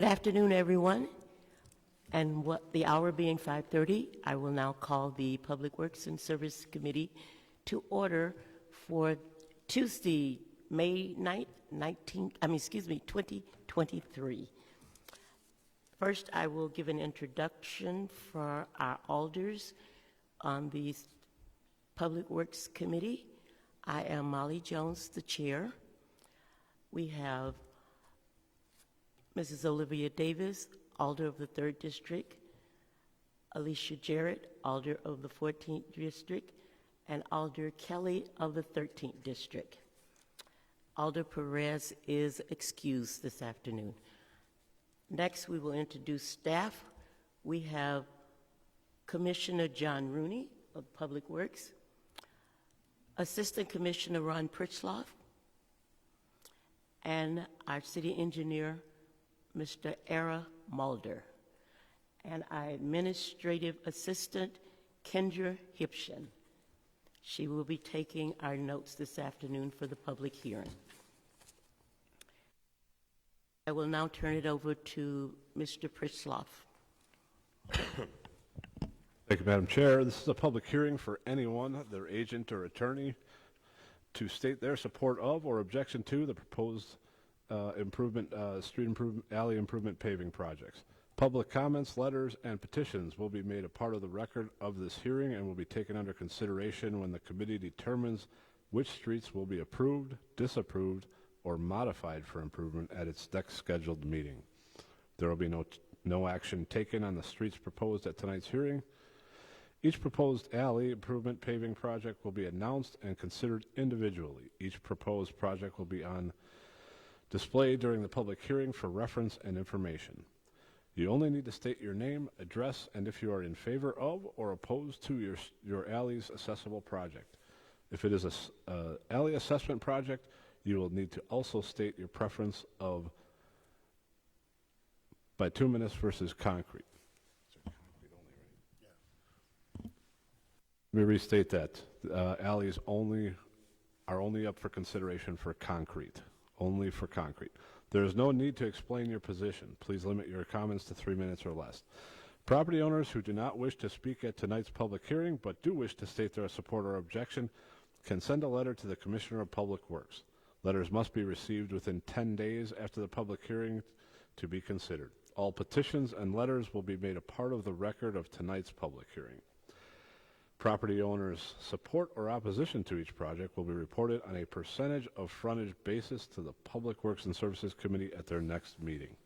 Good afternoon, everyone. And the hour being 5:30, I will now call the Public Works and Service Committee to order for Tuesday, May 9th, 2023. First, I will give an introduction for our alders on the Public Works Committee. I am Molly Jones, the chair. We have Mrs. Olivia Davis, Alder of the 3rd District, Alicia Jarrett, Alder of the 14th District, and Alder Kelly of the 13th District. Alder Perez is excused this afternoon. Next, we will introduce staff. We have Commissioner John Rooney of Public Works, Assistant Commissioner Ron Pritchloff, and our city engineer, Mr. Era Mulder, and our administrative assistant, Kendra Hipshin. She will be taking our notes this afternoon for the public hearing. I will now turn it over to Mr. Pritchloff. Thank you, Madam Chair. This is a public hearing for anyone, their agent or attorney, to state their support of or objection to the proposed street improvement, alley improvement paving projects. Public comments, letters, and petitions will be made a part of the record of this hearing and will be taken under consideration when the committee determines which streets will be approved, disapproved, or modified for improvement at its next scheduled meeting. There will be no action taken on the streets proposed at tonight's hearing. Each proposed alley improvement paving project will be announced and considered individually. Each proposed project will be on display during the public hearing for reference and information. You only need to state your name, address, and if you are in favor of or opposed to your alley's accessible project. If it is an alley assessment project, you will need to also state your preference of bituminous versus concrete. Let me restate that. Alleys are only up for consideration for concrete. Only for concrete. There is no need to explain your position. Please limit your comments to 3 minutes or less. Property owners who do not wish to speak at tonight's public hearing but do wish to state their support or objection can send a letter to the Commissioner of Public Works. Letters must be received within 10 days after the public hearing to be considered. All petitions and letters will be made a part of the record of tonight's public hearing. Property owners' support or opposition to each project will be reported on a percentage of frontage basis to the Public Works and Services Committee at their next meeting.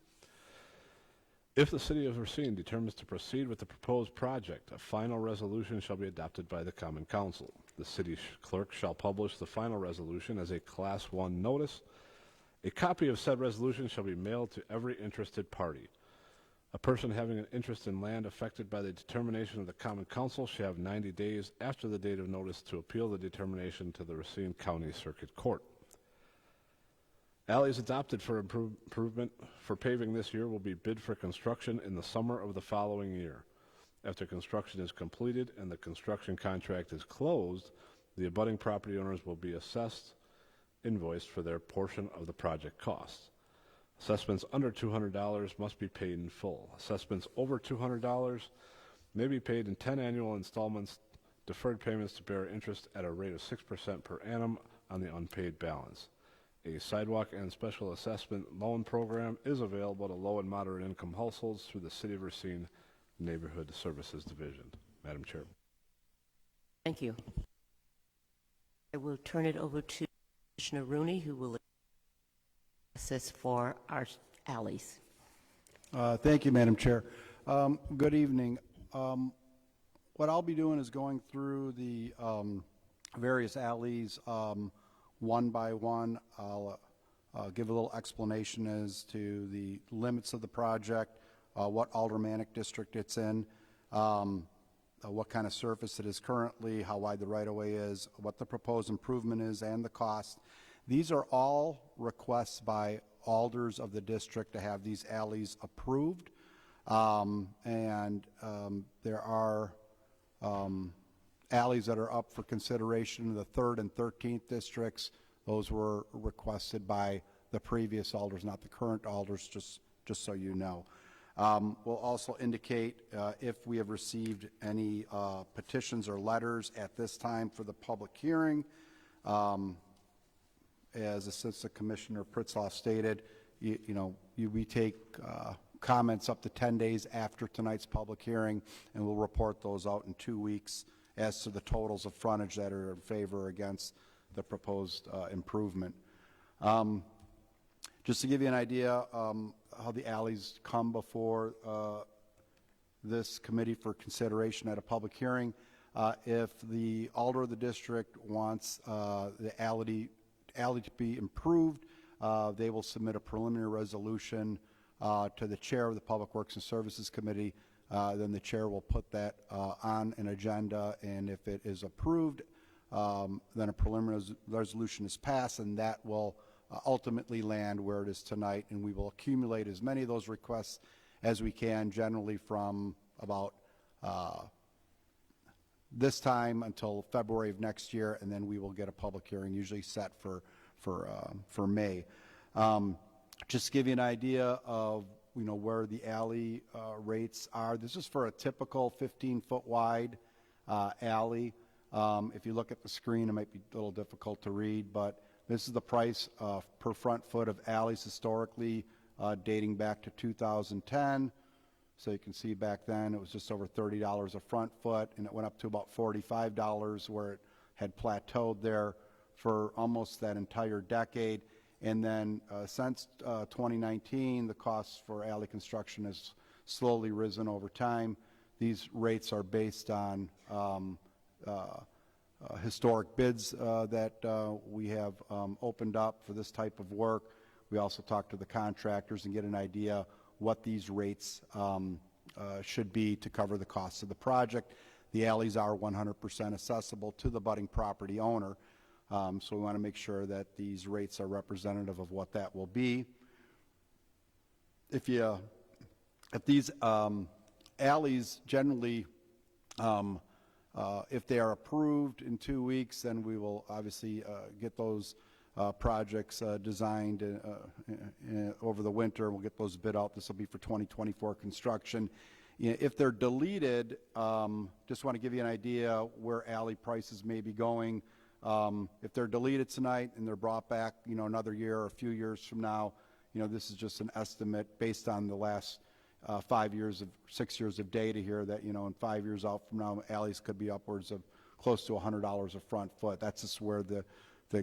If the City of Racine determines to proceed with the proposed project, a final resolution shall be adopted by the Common Council. The City Clerk shall publish the final resolution as a Class 1 notice. A copy of said resolution shall be mailed to every interested party. A person having an interest in land affected by the determination of the Common Council shall have 90 days after the date of notice to appeal the determination to the Racine County Circuit Court. Alleys adopted for improvement for paving this year will be bid for construction in the summer of the following year. After construction is completed and the construction contract is closed, the abutting property owners will be invoiced for their portion of the project costs. Assessments under $200 must be paid in full. Assessments over $200 may be paid in 10 annual installments, deferred payments to bear interest at a rate of 6% per annum on the unpaid balance. A sidewalk and special assessment loan program is available to low and moderate income households through the City of Racine Neighborhood Services Division. Madam Chair. Thank you. I will turn it over to Commissioner Rooney, who will assist for our alleys. Thank you, Madam Chair. Good evening. What I'll be doing is going through the various alleys one by one. I'll give a little explanation as to the limits of the project, what aldermanic district it's in, what kind of surface it is currently, how wide the right-of-way is, what the proposed improvement is, and the cost. These are all requests by alders of the district to have these alleys approved. There are alleys that are up for consideration in the 3rd and 13th districts. Those were requested by the previous alders, not the current alders, just just so you know. We'll also indicate if we have received any petitions or letters at this time for the public hearing. As Assistant Commissioner Pritzloff stated, we take comments up to 10 days after tonight's public hearing, and we'll report those out in 2 weeks as to the totals of frontage that are in favor or against the proposed improvement. Just to give you an idea how the alleys come before this committee for consideration at a public hearing, if the alder of the district wants the alley to be improved, they will submit a preliminary resolution to the chair of the Public Works and Services Committee. Then the chair will put that on an agenda, and if it is approved, then a preliminary resolution is passed, and that will ultimately land where it is tonight, and we will accumulate as many of those requests as we can, generally from about this time until February of next year, and then we will get a public hearing usually set for May. Just to give you an idea of where the alley rates are, this is for a typical 15-foot wide alley. If you look at the screen, it might be a little difficult to read, but this is the price per front foot of alleys historically dating back to 2010. So you can see back then it was just over $30 a front foot, and it went up to about $45 where it had plateaued there for almost that entire decade. And then since 2019, the costs for alley construction has slowly risen over time. These rates are based on historic bids that we have opened up for this type of work. We also talk to the contractors and get an idea what these rates should be to cover the costs of the project. The alleys are 100% accessible to the budding property owner, so we want to make sure that these rates are representative of what that will be. If these alleys generally, if they are approved in 2 weeks, then we will obviously get those projects designed over the winter. We'll get those bid out. This will be for 2024 construction. If they're deleted, just want to give you an idea where alley prices may be going. If they're deleted tonight and they're brought back, another year or a few years from now, this is just an estimate based on the last 6 years of data here that, in 5 years out from now, alleys could be upwards of close to $100 a front foot. That's just where the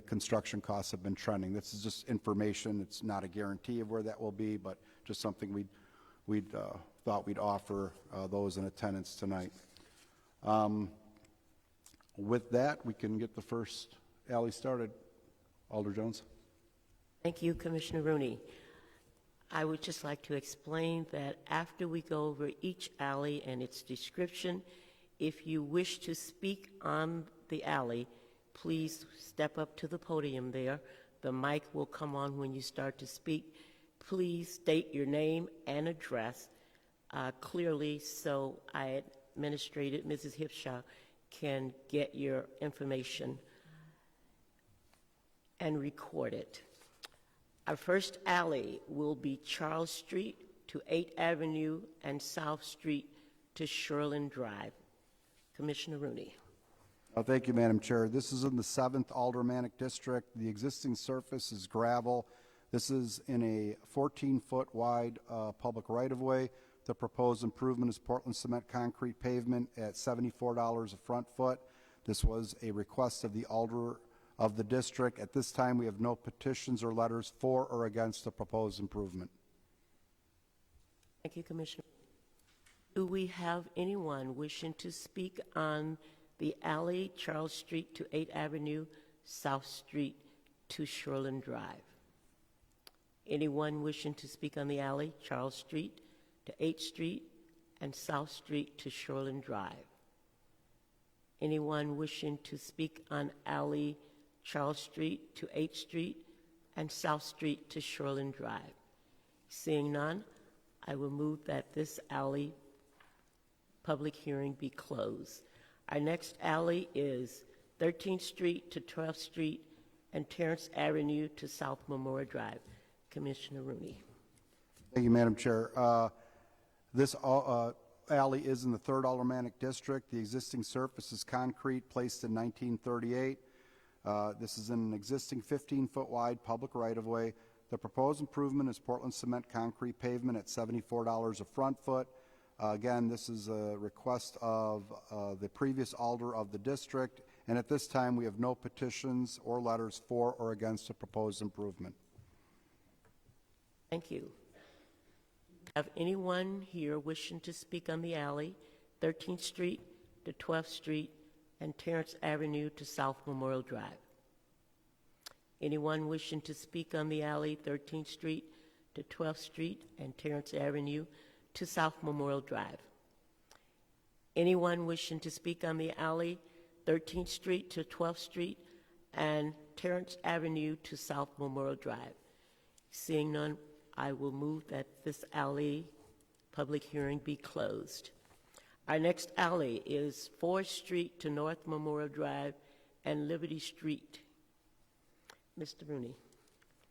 construction costs have been trending. This is just information. It's not a guarantee of where that will be, but just something we thought we'd offer those in attendance tonight. With that, we can get the first alley started. Alder Jones. Thank you, Commissioner Rooney. I would just like to explain that after we go over each alley and its description, if you wish to speak on the alley, please step up to the podium there. The mic will come on when you start to speak. Please state your name and address clearly so Administrator Mrs. Hipshaw can get your information and record it. Our first alley will be Charles Street to 8th Avenue and South Street to Sherland Drive. Commissioner Rooney. Thank you, Madam Chair. This is in the 7th Aldermanic District. The existing surface is gravel. This is in a 14-foot wide public right-of-way. The proposed improvement is Portland cement concrete pavement at $74 a front foot. This was a request of the alder of the district. At this time, we have no petitions or letters for or against the proposed improvement. Thank you, Commissioner. Do we have anyone wishing to speak on the alley, Charles Street to 8th Avenue, South Street to Sherland Drive? Anyone wishing to speak on the alley, Charles Street to 8th Street and South Street to Sherland Drive? Anyone wishing to speak on alley, Charles Street to 8th Street and South Street to Sherland Drive? Seeing none, I will move that this alley public hearing be closed. Our next alley is 13th Street to 12th Street and Terrence Avenue to South Memorial Drive. Commissioner Rooney. Thank you, Madam Chair. This alley is in the 3rd Aldermanic District. The existing surface is concrete, placed in 1938. This is an existing 15-foot wide public right-of-way. The proposed improvement is Portland cement concrete pavement at $74 a front foot. Again, this is a request of the previous alder of the district, and at this time we have no petitions or letters for or against the proposed improvement. Thank you. Have anyone here wishing to speak on the alley, 13th Street to 12th Street and Terrence Avenue to South Memorial Drive? Anyone wishing to speak on the alley, 13th Street to 12th Street and Terrence Avenue to South Memorial Drive? Anyone wishing to speak on the alley, 13th Street to 12th Street and Terrence Avenue to South Memorial Drive? Seeing none, I will move that this alley public hearing be closed. Our next alley is 4th Street to North Memorial Drive and Liberty Street. Mr. Rooney.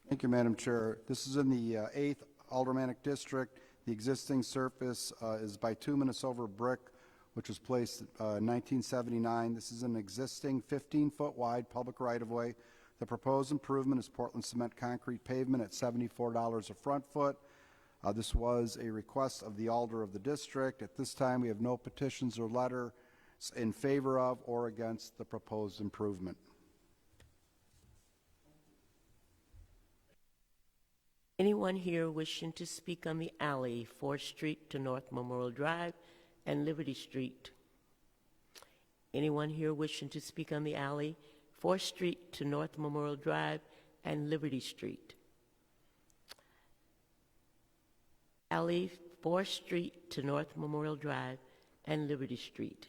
Thank you, Madam Chair. This is in the 8th Aldermanic District. The existing surface is bituminous over brick, which was placed in 1979. This is an existing 15-foot wide public right-of-way. The proposed improvement is Portland cement concrete pavement at $74 a front foot. This was a request of the alder of the district. At this time, we have no petitions or letters in favor of or against the proposed improvement. Anyone here wishing to speak on the alley, 4th Street to North Memorial Drive and Liberty Street? Anyone here wishing to speak on the alley, 4th Street to North Memorial Drive and Liberty Street? Alley, 4th Street to North Memorial Drive and Liberty Street.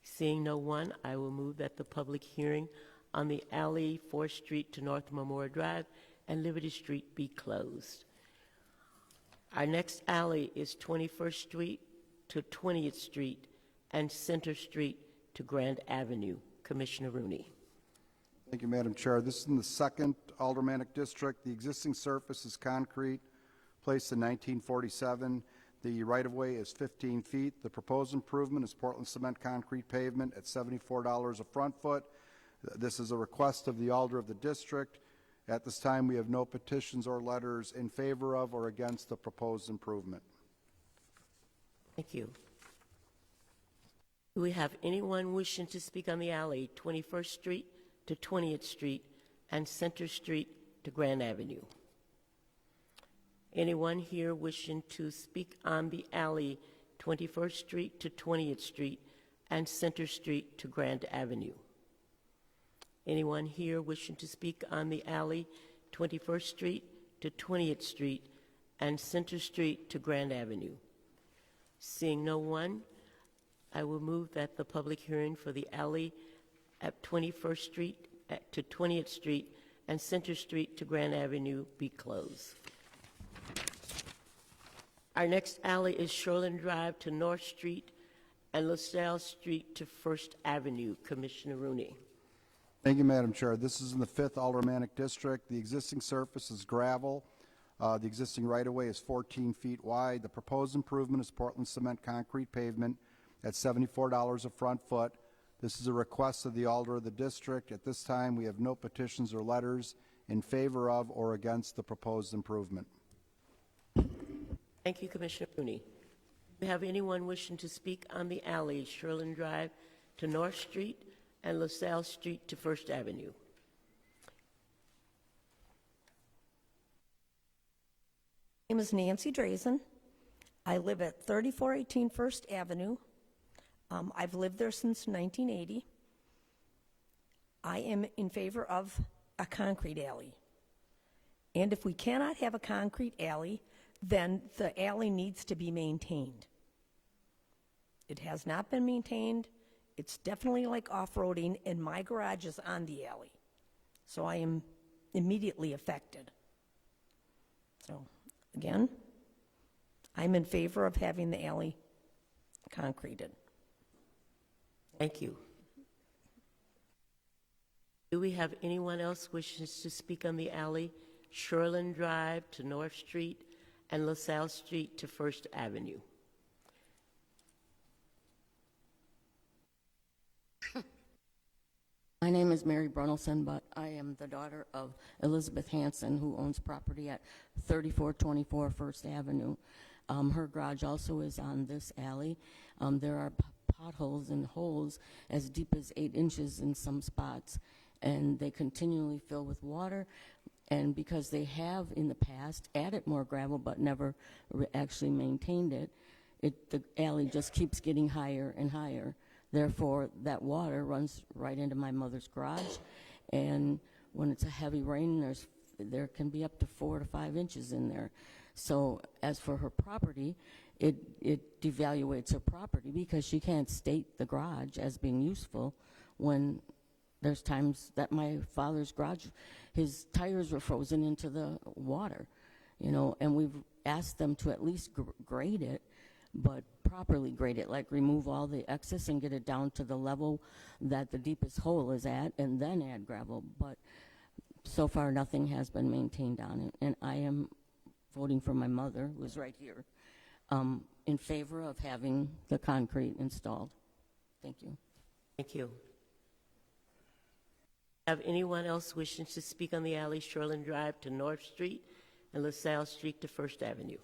Seeing no one, I will move that the public hearing on the alley, 4th Street to North Memorial Drive and Liberty Street be closed. Our next alley is 21st Street to 20th Street and Center Street to Grand Avenue. Commissioner Rooney. Thank you, Madam Chair. This is in the 2nd Aldermanic District. The existing surface is concrete, placed in 1947. The right-of-way is 15 feet. The proposed improvement is Portland cement concrete pavement at $74 a front foot. This is a request of the alder of the district. At this time, we have no petitions or letters in favor of or against the proposed improvement. Thank you. Do we have anyone wishing to speak on the alley, 21st Street to 20th Street and Center Street to Grand Avenue? Anyone here wishing to speak on the alley, 21st Street to 20th Street and Center Street to Grand Avenue? Anyone here wishing to speak on the alley, 21st Street to 20th Street and Center Street to Grand Avenue? Seeing no one, I will move that the public hearing for the alley at 21st Street to 20th Street and Center Street to Grand Avenue be closed. Our next alley is Shoreland Drive to North Street and LaSalle Street to First Avenue. Commissioner Rooney. Thank you, Madam Chair. This is in the 5th Aldermanic District. The existing surface is gravel. The existing right-of-way is 14 feet wide. The proposed improvement is Portland cement concrete pavement at $74 a front foot. This is a request of the alder of the district. At this time, we have no petitions or letters in favor of or against the proposed improvement. Thank you, Commissioner Rooney. Do we have anyone wishing to speak on the alley, Shoreland Drive to North Street and LaSalle Street to First Avenue? My name is Nancy Drazen. I live at 3418 First Avenue. I've lived there since 1980. I am in favor of a concrete alley. And if we cannot have a concrete alley, then the alley needs to be maintained. It has not been maintained. It's definitely like off-roading, and my garage is on the alley. So I am immediately affected. So, again, I'm in favor of having the alley concreted. Thank you. Do we have anyone else wishing to speak on the alley, Shoreland Drive to North Street and LaSalle Street to First Avenue. My name is Mary Brunelson, but I am the daughter of Elizabeth Hanson, who owns property at 3424 First Avenue. Her garage also is on this alley. There are potholes and holes as deep as 8 inches in some spots, and they continually fill with water. And because they have in the past added more gravel but never actually maintained it, the alley just keeps getting higher and higher. Therefore, that water runs right into my mother's garage, and when it's a heavy rain, there can be up to 4 to 5 inches in there. So as for her property, it devaluates her property because she can't state the garage as being useful when there's times that my father's garage, his tires were frozen into the water, and we've asked them to at least grade it, but properly grade it, like remove all the excess and get it down to the level that the deepest hole is at, and then add gravel. But so far, nothing has been maintained on it, and I am voting for my mother, who is right here, in favor of having the concrete installed. Thank you. Thank you. Have anyone else wishing to speak on the alley Shoreland Drive to North Street and LaSalle Street to First Avenue?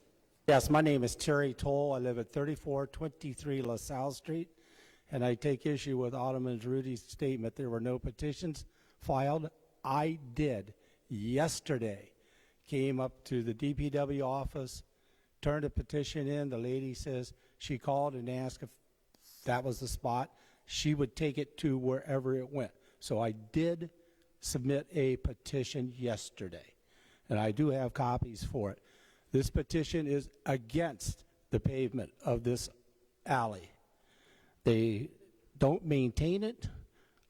Yes, my name is Terry Toll. I live at 3423 LaSalle Street, and I take issue with Alderman Rudy's statement there were no petitions filed. I did yesterday. Came up to the DPW office, turned a petition in. The lady says she called and asked if that was the spot. She would take it to wherever it went. So I did submit a petition yesterday, and I do have copies for it. This petition is against the pavement of this alley. They don't maintain it.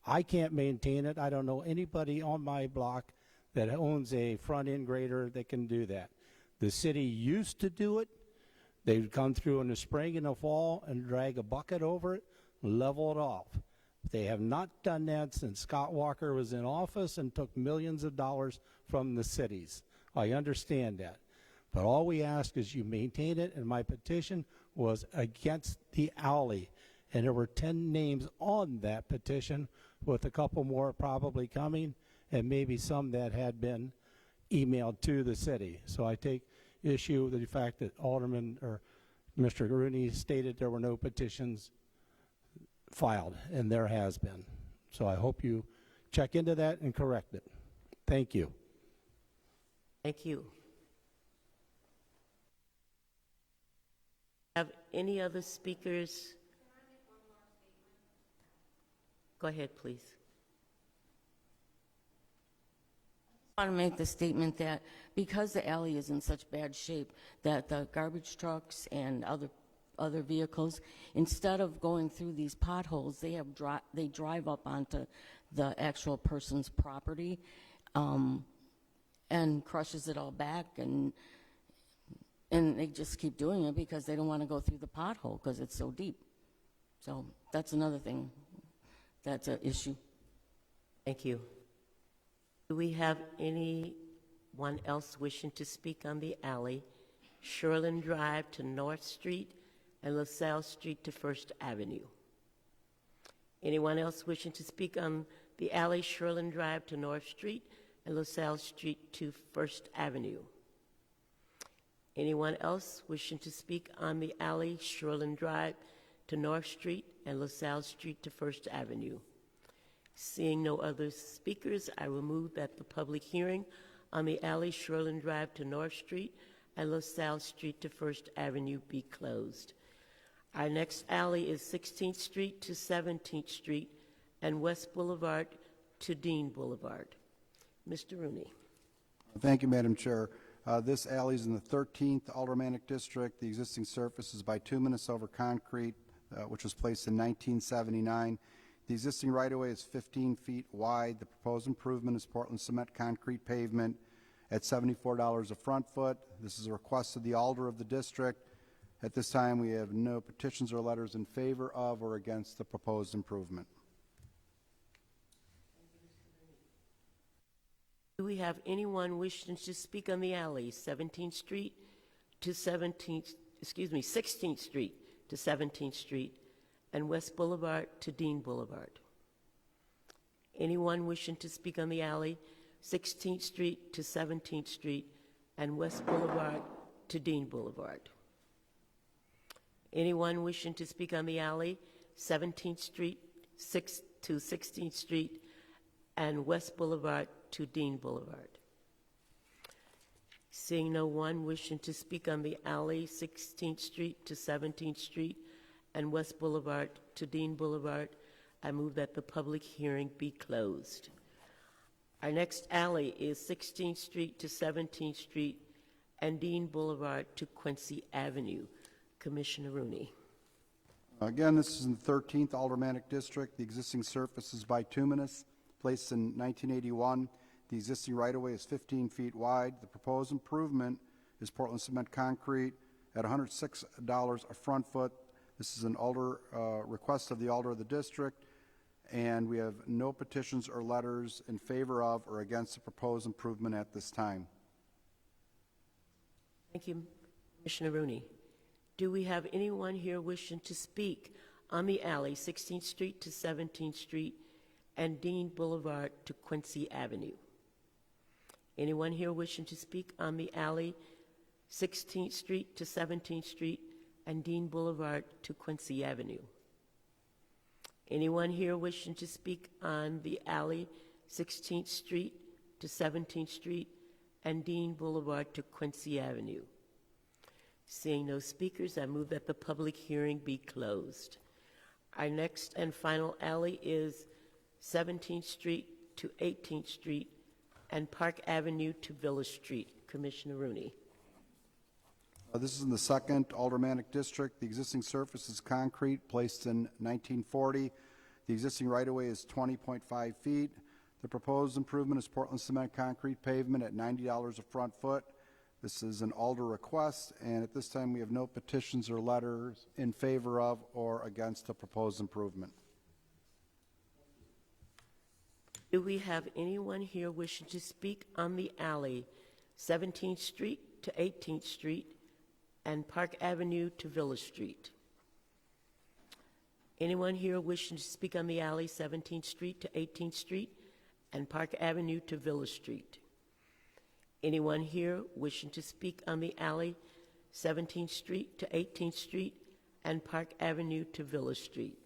I can't maintain it. I don't know anybody on my block that owns a front end grader that can do that. The city used to do it. They would come through in the spring and the fall and drag a bucket over it, level it off. They have not done that since Scott Walker was in office and took millions of dollars from the cities. I understand that. But all we ask is you maintain it, and my petition was against the alley. And there were 10 names on that petition, with a couple more probably coming, and maybe some that had been emailed to the city. So I take issue with the fact that Alderman or Mr. Rooney stated there were no petitions filed, and there has been. So I hope you check into that and correct it. Thank you. Thank you. Have any other speakers? Go ahead, please. I want to make the statement that because the alley is in such bad shape, that the garbage trucks and other vehicles, instead of going through these potholes, they drive up onto the actual person's property, and crushes it all back, and they just keep doing it because they don't want to go through the pothole because it's so deep. So that's another thing that's an issue. Thank you. Do we have anyone else wishing to speak on the alley Shoreland Drive to North Street and LaSalle Street to First Avenue? Anyone else wishing to speak on the alley Shoreland Drive to North Street and LaSalle Street to First Avenue? Anyone else wishing to speak on the alley Shoreland Drive to North Street and LaSalle Street to First Avenue? Seeing no other speakers, I will move that the public hearing on the alley Shoreland Drive to North Street and LaSalle Street to First Avenue be closed. Our next alley is 16th Street to 17th Street and West Boulevard to Dean Boulevard. Mr. Rooney. Thank you, Madam Chair. This alley is in the 13th Aldermanic District. The existing surface is bituminous over concrete, which was placed in 1979. The existing right-of-way is 15 feet wide. The proposed improvement is Portland cement concrete pavement at $74 a front foot. This is a request of the Alder of the district. At this time, we have no petitions or letters in favor of or against the proposed improvement. Do we have anyone wishing to speak on the alley 17th Street to 16th Street to 17th Street, and West Boulevard to Dean Boulevard. Anyone wishing to speak on the alley, 16th Street to 17th Street, and West Boulevard to Dean Boulevard. Anyone wishing to speak on the alley, 17th Street to 16th Street, and West Boulevard to Dean Boulevard. Seeing no one wishing to speak on the alley, 16th Street to 17th Street, and West Boulevard to Dean Boulevard, I move that the public hearing be closed. Our next alley is 16th Street to 17th Street and Dean Boulevard to Quincy Avenue. Commissioner Rooney. Again, this is in the 13th Aldermanic District. The existing surface is bituminous, placed in 1981. The existing right-of-way is 15 feet wide. The proposed improvement is Portland cement concrete at $106 a front foot. This is an request of the Alder of the district, and we have no petitions or letters in favor of or against the proposed improvement at this time. Thank you, Commissioner Rooney. Do we have anyone here wishing to speak on the alley, 16th Street to 17th Street and Dean Boulevard to Quincy Avenue? Anyone here wishing to speak on the alley, 16th Street to 17th Street and Dean Boulevard to Quincy Avenue? Anyone here wishing to speak on the alley, 16th Street to 17th Street and Dean Boulevard to Quincy Avenue? Seeing no speakers, I move that the public hearing be closed. Our next and final alley is 17th Street to 18th Street and Park Avenue to Village Street. Commissioner Rooney. This is in the 2nd Aldermanic District. The existing surface is concrete, placed in 1940. The existing right-of-way is 20.5 feet. The proposed improvement is Portland cement concrete pavement at $90 a front foot. This is an Alder request, and at this time we have no petitions or letters in favor of or against the proposed improvement. Do we have anyone here wishing to speak on the alley, 17th Street to 18th Street and Park Avenue to Village Street? Anyone here wishing to speak on the alley, 17th Street to 18th Street and Park Avenue to Village Street? Anyone here wishing to speak on the alley, 17th Street to 18th Street and Park Avenue to Village Street?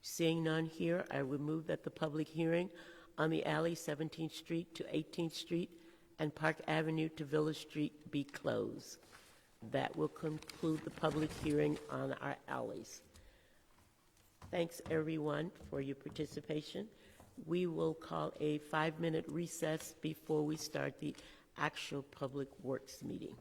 Seeing none here, I would move that the public hearing on the alley, 17th Street to 18th Street and Park Avenue to Village Street be closed. That will conclude the public hearing on our alleys. Thanks, everyone, for your participation. We will call a 5-minute recess before we start the actual Public Works meeting.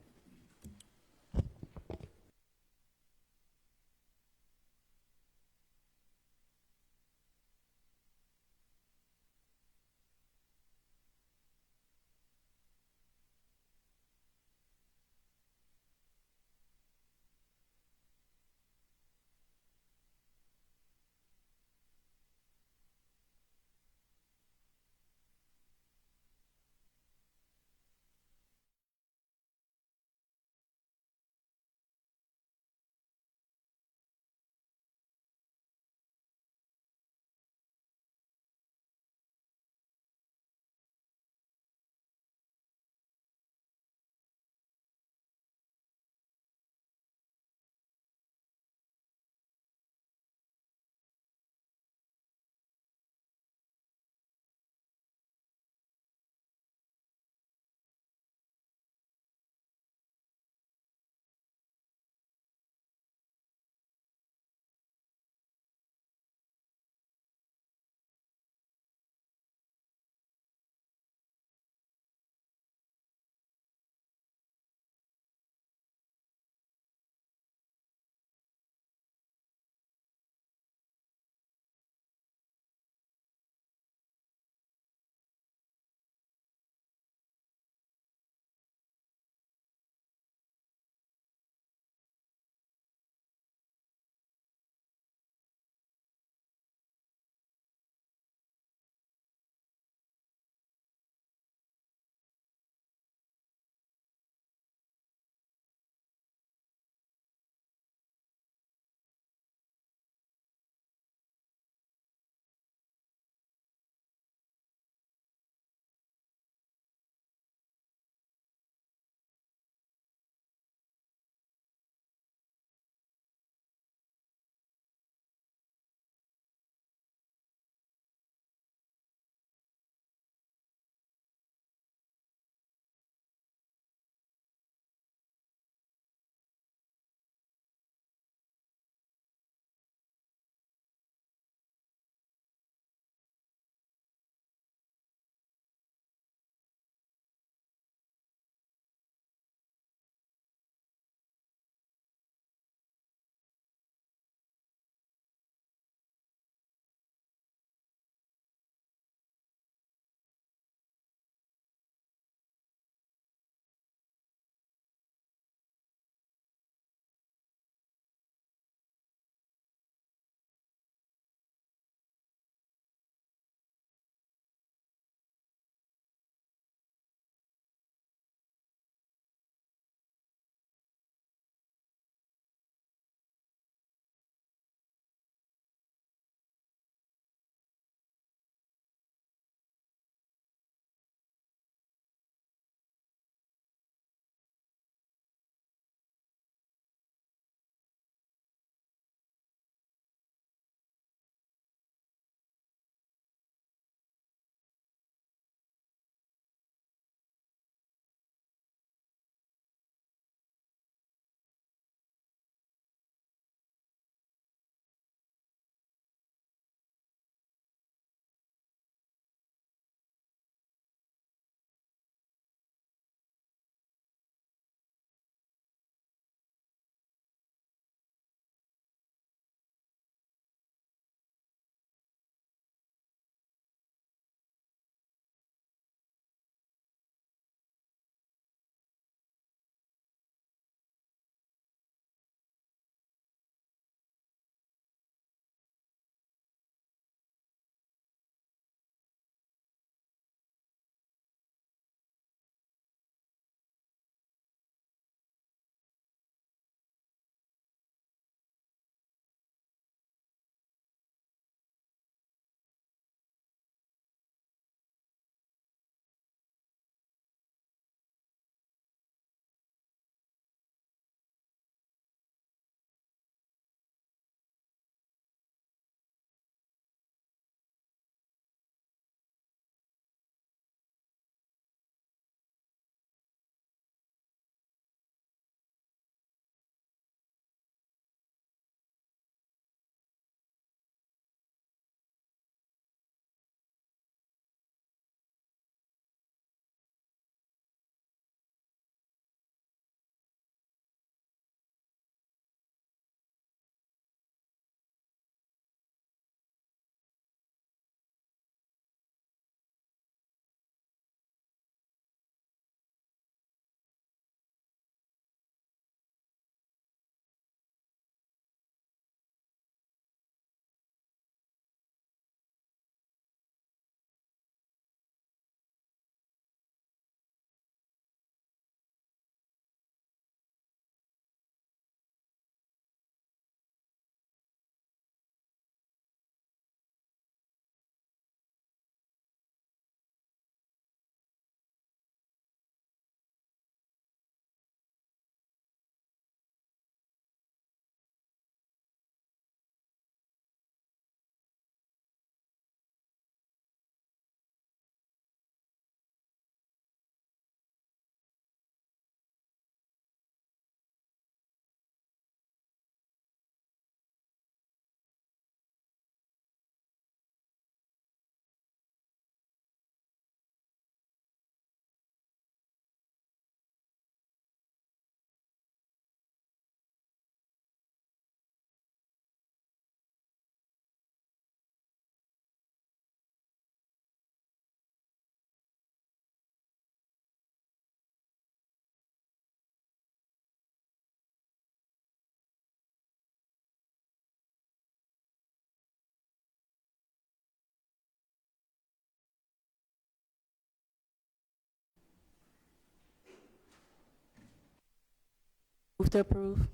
Move to approve.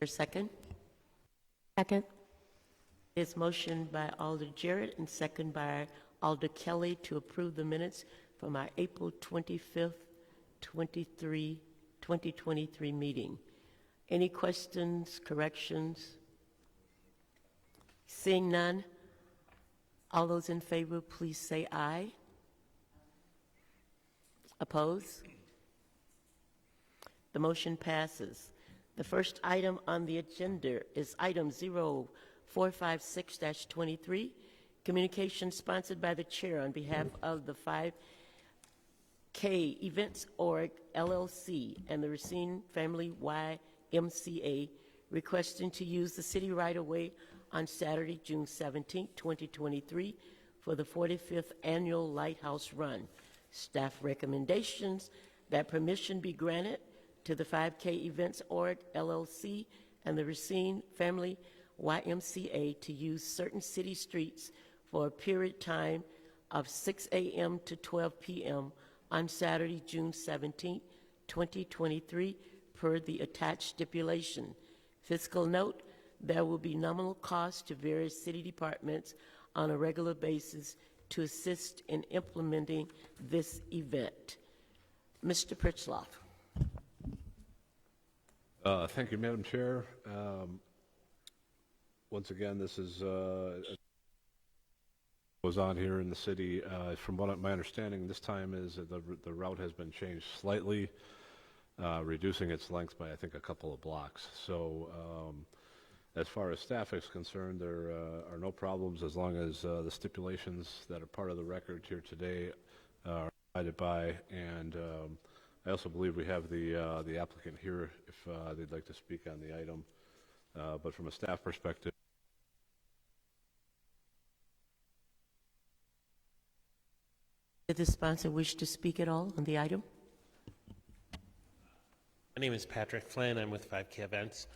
Your second? Second. It's motion by Alder Jarrett and second by Alder Kelly to approve the minutes from our April 25th, 2023 meeting. Any questions, corrections? Seeing none, all those in favor, please say aye. Oppose? The motion passes. The first item on the agenda is item 0456-23, communication sponsored by the chair on behalf of the 5K Events Org LLC and the Racine Family YMCA requesting to use the city right-of-way on Saturday, June 17, 2023 for the 45th Annual Lighthouse Run. Staff recommendations that permission be granted to the 5K Events Org LLC and the Racine Family YMCA to use certain city streets for a period time of 6 a.m. to 12 p.m. on Saturday, June 17, 2023, per the attached stipulation. Fiscal note, there will be nominal costs to various city departments on a regular basis to assist in implementing this event. Mr. Pritzloff. Thank you, Madam Chair. Once again, this is goes on here in the city. From what my understanding this time is that the route has been changed slightly, reducing its length by I think a couple of blocks. So as far as staff is concerned, there are no problems as long as the stipulations that are part of the record here today are abided by. And I also believe we have the applicant here if they'd like to speak on the item. But from a staff perspective, Did the sponsor wish to speak at all on the item? My name is Patrick Flynn. I'm with 5K Events.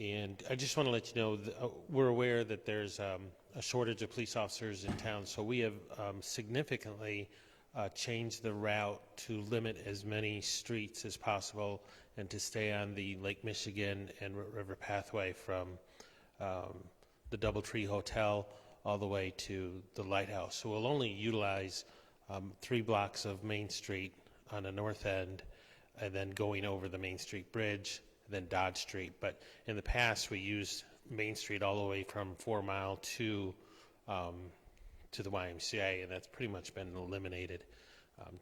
And I just want to let you know, we're aware that there's a shortage of police officers in town, so we have significantly changed the route to limit as many streets as possible and to stay on the Lake Michigan and River Pathway from the Doubletree Hotel all the way to the Lighthouse. So we'll only utilize 3 blocks of Main Street on the north end and then going over the Main Street Bridge, then Dodge Street. But in the past, we used Main Street all the way from 4 Mile to the YMCA, and that's pretty much been eliminated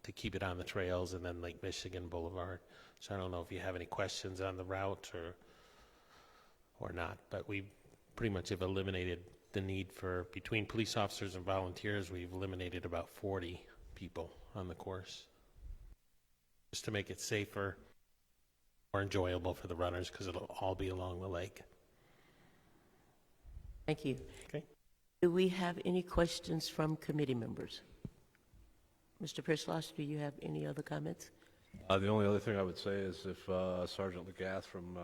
to keep it on the trails and then Lake Michigan Boulevard. So I don't know if you have any questions on the route or not, but we pretty much have eliminated the need for, between police officers and volunteers, we've eliminated about 40 people on the course, just to make it safer, more enjoyable for the runners, because it'll all be along the lake. Thank you. Okay. Do we have any questions from committee members? Mr. Pritzloff, do you have any other comments? the only other thing I would say is if Sergeant Legath from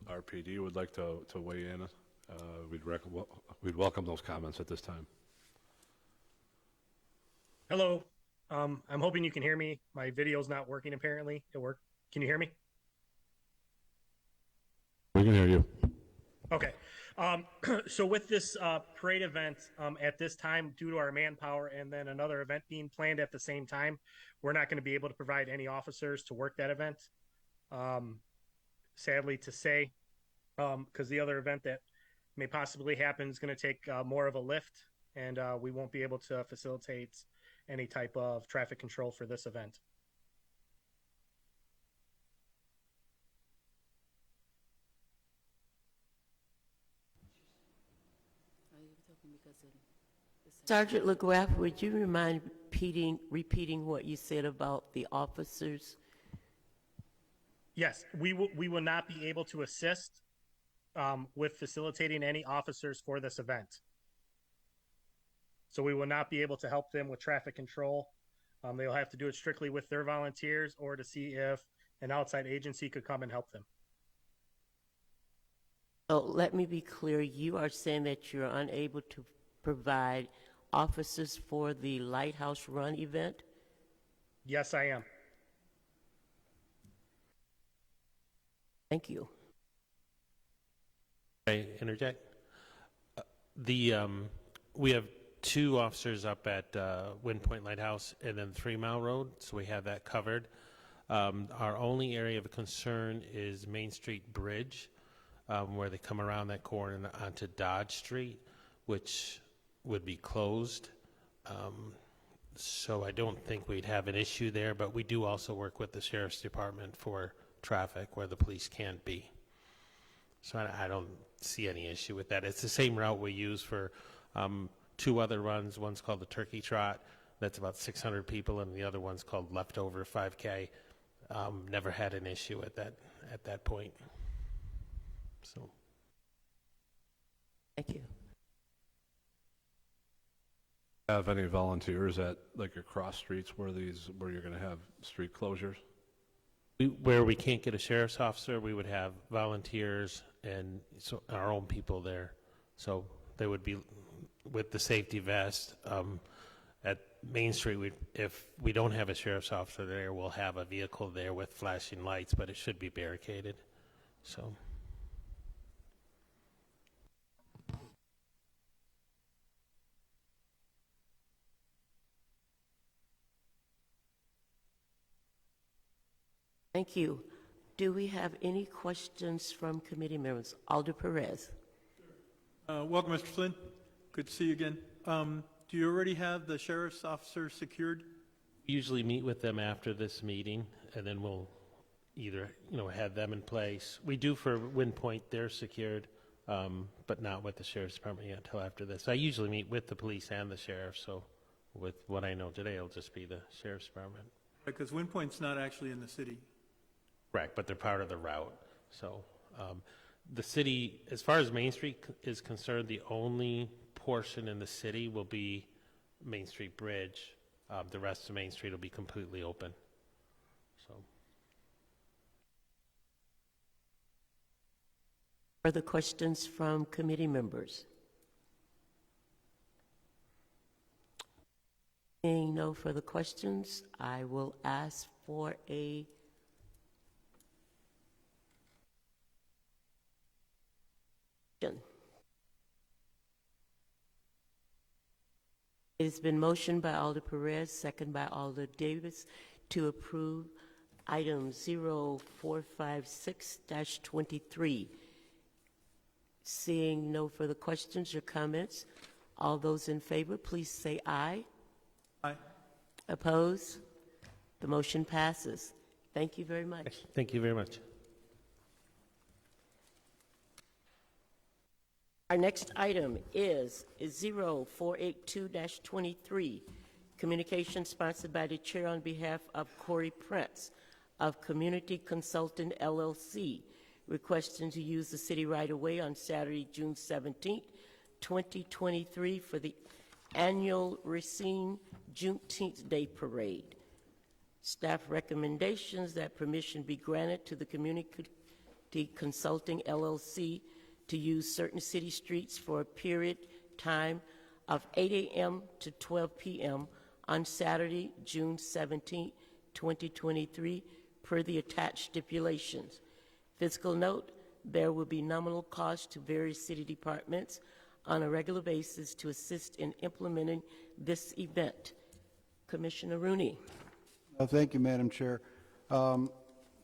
RPD would like to weigh in, we'd welcome those comments at this time. Hello. I'm hoping you can hear me. My video's not working apparently. It worked. Can you hear me? We can hear you. Okay. So with this parade event at this time, due to our manpower and then another event being planned at the same time, we're not going to be able to provide any officers to work that event. Sadly to say, because the other event that may possibly happen is going to take more of a lift, and we won't be able to facilitate any type of traffic control for this event. Sergeant LeGraff, would you mind repeating what you said about the officers? Yes, we will not be able to assist with facilitating any officers for this event. So we will not be able to help them with traffic control. They'll have to do it strictly with their volunteers or to see if an outside agency could come and help them. So let me be clear, you are saying that you're unable to provide officers for the Lighthouse Run event? Yes, I am. Thank you. Can I interject? We have 2 officers up at Wind Point Lighthouse and then 3 Mile Road, so we have that covered. Our only area of concern is Main Street Bridge, where they come around that corner and onto Dodge Street, which would be closed. So I don't think we'd have an issue there, but we do also work with the Sheriff's Department for traffic where the police can't be. So I don't see any issue with that. It's the same route we use for 2 other runs. One's called the Turkey Trot. That's about 600 people, and the other one's called Leftover 5K. Never had an issue at that point. So. Thank you. Have any volunteers at like your cross streets where you're going to have street closures? Where we can't get a sheriff's officer, we would have volunteers and so our own people there. So they would be with the safety vest. At Main Street, if we don't have a sheriff's officer there, we'll have a vehicle there with flashing lights, but it should be barricaded. So. Thank you. Do we have any questions from committee members? Alder Perez. Welcome, Mr. Flynn. Good to see you again. Do you already have the sheriff's officer secured? Usually meet with them after this meeting, and then we'll either, have them in place. We do for Wind Point, they're secured, but not with the Sheriff's Department yet until after this. I usually meet with the police and the sheriff, so with what I know today, it'll just be the Sheriff's Department. Because Wind Point's not actually in the city. Correct, but they're part of the route. So the city, as far as Main Street is concerned, the only portion in the city will be Main Street Bridge. The rest of Main Street will be completely open. So. Further questions from committee members? Seeing no further questions, I will ask for a motion. It has been motioned by Alder Perez, second by Alder Davis, to approve item 0456-23. Seeing no further questions or comments, all those in favor, please say aye. Aye. Oppose? The motion passes. Thank you very much. Thank you very much. Our next item is 0482-23, communication sponsored by the chair on behalf of Corey Prince of Community Consultant LLC, requesting to use the city right-of-way on Saturday, June 17, 2023 for the annual Racine Juneteenth Day Parade. Staff recommendations that permission be granted to the Community Consulting LLC to use certain city streets for a period time of 8 a.m. to 12 p.m. on Saturday, June 17, 2023, per the attached stipulations. Fiscal note, there will be nominal cost to various city departments on a regular basis to assist in implementing this event. Commissioner Rooney. Thank you, Madam Chair.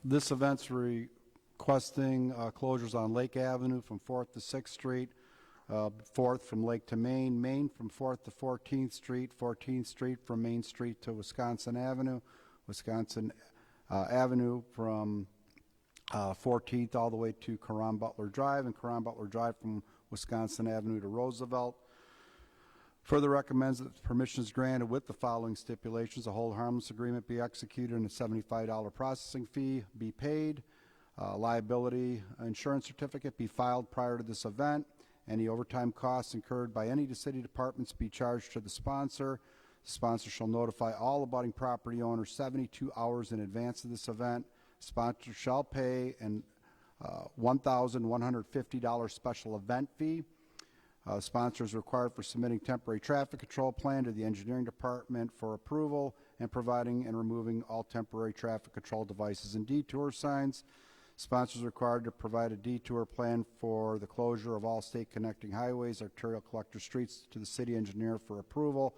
This event's requesting closures on Lake Avenue from 4th to 6th Street, 4th from Lake to Main, Main from 4th to 14th Street, 14th Street from Main Street to Wisconsin Avenue, Wisconsin Avenue from 14th all the way to Karan Butler Drive, and Karan Butler Drive from Wisconsin Avenue to Roosevelt. Further recommends that permission is granted with the following stipulations: a hold harmless agreement be executed and a $75 processing fee be paid. Liability insurance certificate be filed prior to this event. Any overtime costs incurred by any of the city departments be charged to the sponsor. The sponsor shall notify all abutting property owners 72 hours in advance of this event. Sponsor shall pay an $1,150 special event fee. Sponsor is required for submitting temporary traffic control plan to the engineering department for approval and providing and removing all temporary traffic control devices and detour signs. Sponsors are required to provide a detour plan for the closure of all state connecting highways, arterial collector streets to the city engineer for approval.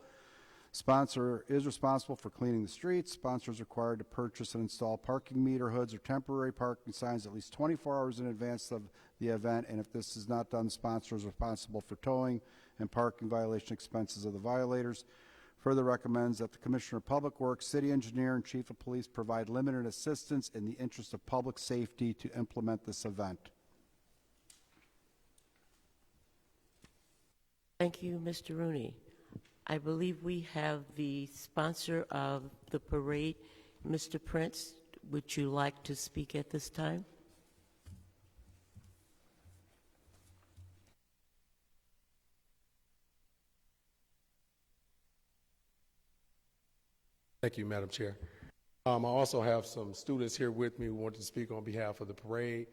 Sponsor is responsible for cleaning the streets. Sponsor is required to purchase and install parking meter hoods or temporary parking signs at least 24 hours in advance of the event, and if this is not done, sponsor is responsible for towing and parking violation expenses of the violators. Further recommends that the Commissioner of Public Works, City Engineer, and Chief of Police provide limited assistance in the interest of public safety to implement this event. Thank you, Mr. Rooney. I believe we have the sponsor of the parade, Mr. Prince. Would you like to speak at this time? Thank you, Madam Chair. I also have some students here with me who want to speak on behalf of the parade.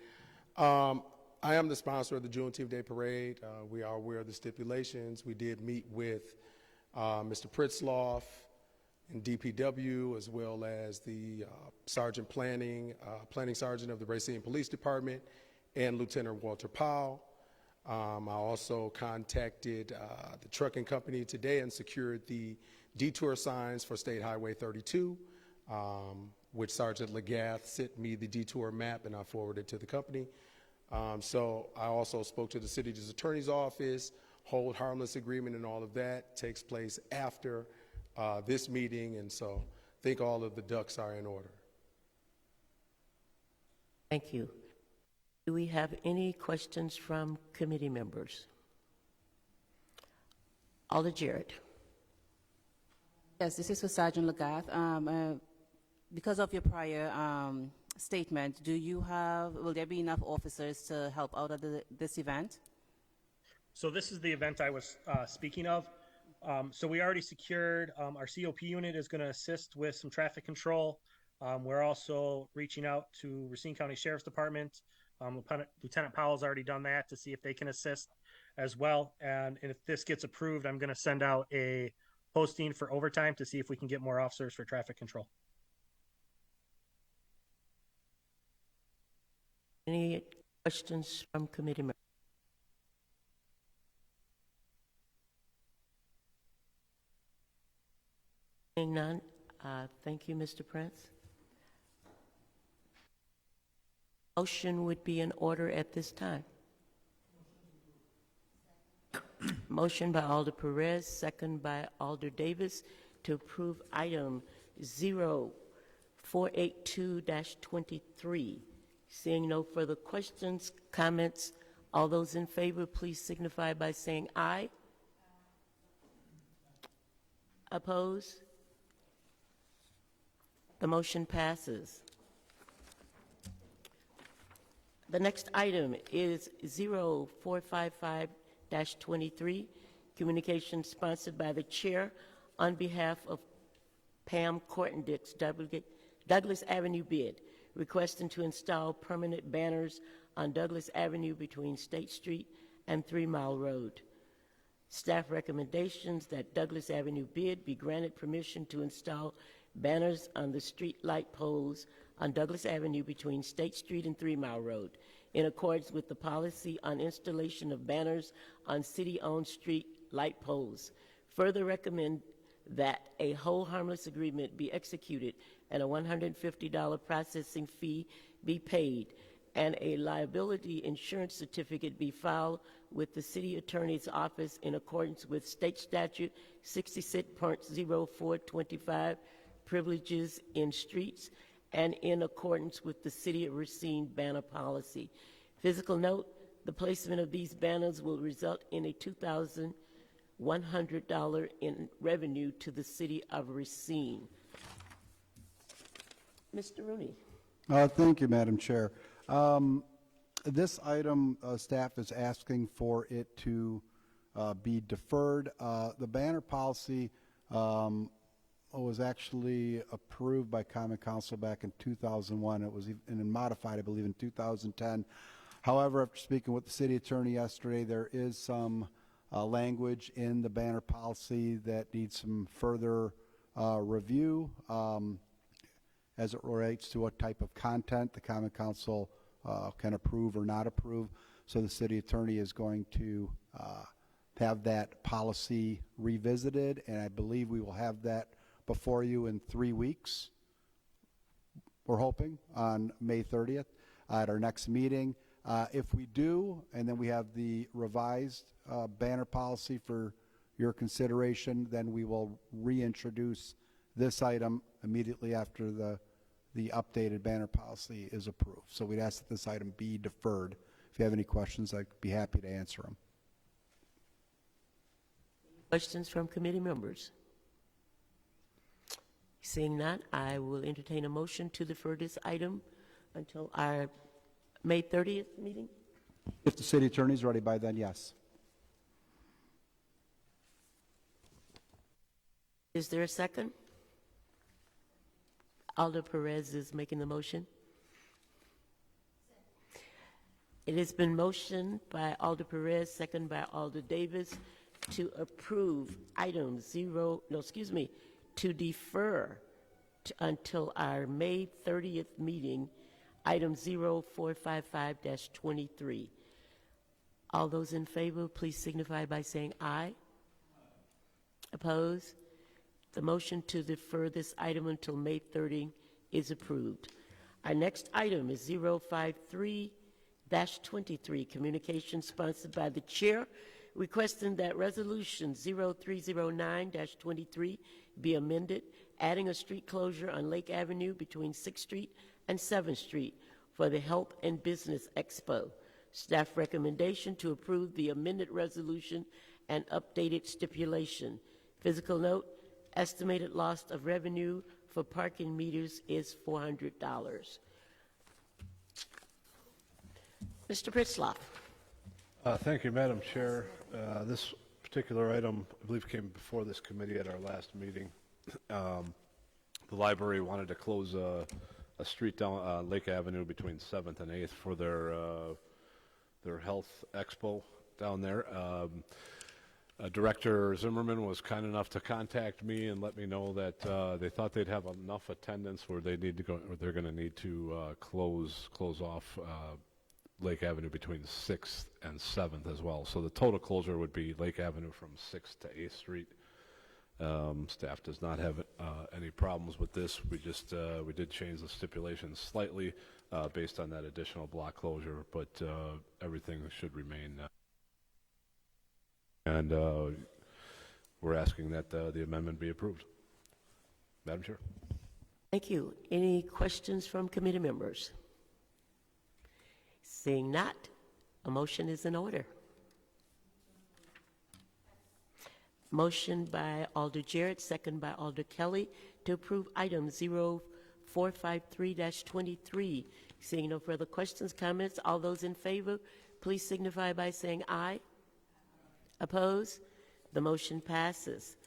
I am the sponsor of the Juneteenth Day Parade. We are aware of the stipulations. We did meet with Mr. Pritzloff and DPW, as well as the planning sergeant of the Racine Police Department, and Lieutenant Walter Powell. I also contacted the trucking company today and secured the detour signs for State Highway 32, which Sergeant Legath sent me the detour map, and I forwarded it to the company. So I also spoke to the city's attorney's office. Hold harmless agreement and all of that takes place after this meeting, and so I think all of the ducks are in order. Thank you. Do we have any questions from committee members? Alder Jarrett. Yes, this is for Sergeant Legath. Because of your prior statement, will there be enough officers to help out at this event? So this is the event I was speaking of. So we already secured, our COP unit is going to assist with some traffic control. We're also reaching out to Racine County Sheriff's Department. Lieutenant Powell's already done that to see if they can assist as well. And if this gets approved, I'm going to send out a posting for overtime to see if we can get more officers for traffic control. Any questions from committee members? Seeing none, thank you, Mr. Prince. Motion would be in order at this time. Motion by Alder Perez, second by Alder Davis, to approve item 0482-23. Seeing no further questions, comments, all those in favor, please signify by saying aye. Oppose? The motion passes. The next item is 0455-23, communication sponsored by the chair on behalf of Pam Cortendix, Douglas Avenue bid, requesting to install permanent banners on Douglas Avenue between State Street and 3 Mile Road. Staff recommendations that Douglas Avenue bid be granted permission to install banners on the street light poles on Douglas Avenue between State Street and 3 Mile Road, in accordance with the policy on installation of banners on city-owned street light poles. Further recommend that a hold harmless agreement be executed and a $150 processing fee be paid, and a liability insurance certificate be filed with the city attorney's office in accordance with state statute 66.0425, privileges in streets, and in accordance with the City of Racine banner policy. Physical note, the placement of these banners will result in a $2,100 in revenue to the City of Racine. Mr. Rooney. Thank you, Madam Chair. This item, staff is asking for it to be deferred. The banner policy was actually approved by Common Council back in 2001. It was even modified, I believe, in 2010. However, after speaking with the city attorney yesterday, there is some language in the banner policy that needs some further review as it relates to what type of content the Common Council can approve or not approve. So the city attorney is going to have that policy revisited, and I believe we will have that before you in 3 weeks. We're hoping on May 30th at our next meeting. If we do, and then we have the revised banner policy for your consideration, then we will reintroduce this item immediately after the updated banner policy is approved. So we'd ask that this item be deferred. If you have any questions, I'd be happy to answer them. Questions from committee members? Seeing none, I will entertain a motion to defer this item until our May 30th meeting. If the city attorney is ready by then, yes. Is there a second? Alder Perez is making the motion. It has been motioned by Alder Perez, second by Alder Davis, to approve item to defer until our May 30th meeting, item 0455-23. All those in favor, please signify by saying aye. Opposed? The motion to defer this item until May 30 is approved. Our next item is 053-23, communication sponsored by the chair, requesting that resolution 0309-23 be amended, adding a street closure on Lake Avenue between 6th Street and 7th Street for the Health and Business Expo. Staff recommendation to approve the amended resolution and updated stipulation. Physical note, estimated loss of revenue for parking meters is $400. Mr. Pritzloff. Thank you, Madam Chair. This particular item, I believe, came before this committee at our last meeting. The library wanted to close a street down Lake Avenue between 7th and 8th for their health expo down there. Director Zimmerman was kind enough to contact me and let me know that they thought they'd have enough attendance where they need to go, or they're going to need to close off Lake Avenue between 6th and 7th as well. So the total closure would be Lake Avenue from 6th to 8th Street. Staff does not have any problems with this. We just we did change the stipulations slightly based on that additional block closure, but everything should remain. And we're asking that the amendment be approved. Madam Chair. Thank you. Any questions from committee members? Seeing not, a motion is in order. Motion by Alder Jarrett, second by Alder Kelly, to approve item 0453-23. Seeing no further questions, comments, all those in favor, please signify by saying aye. Opposed? The motion passes.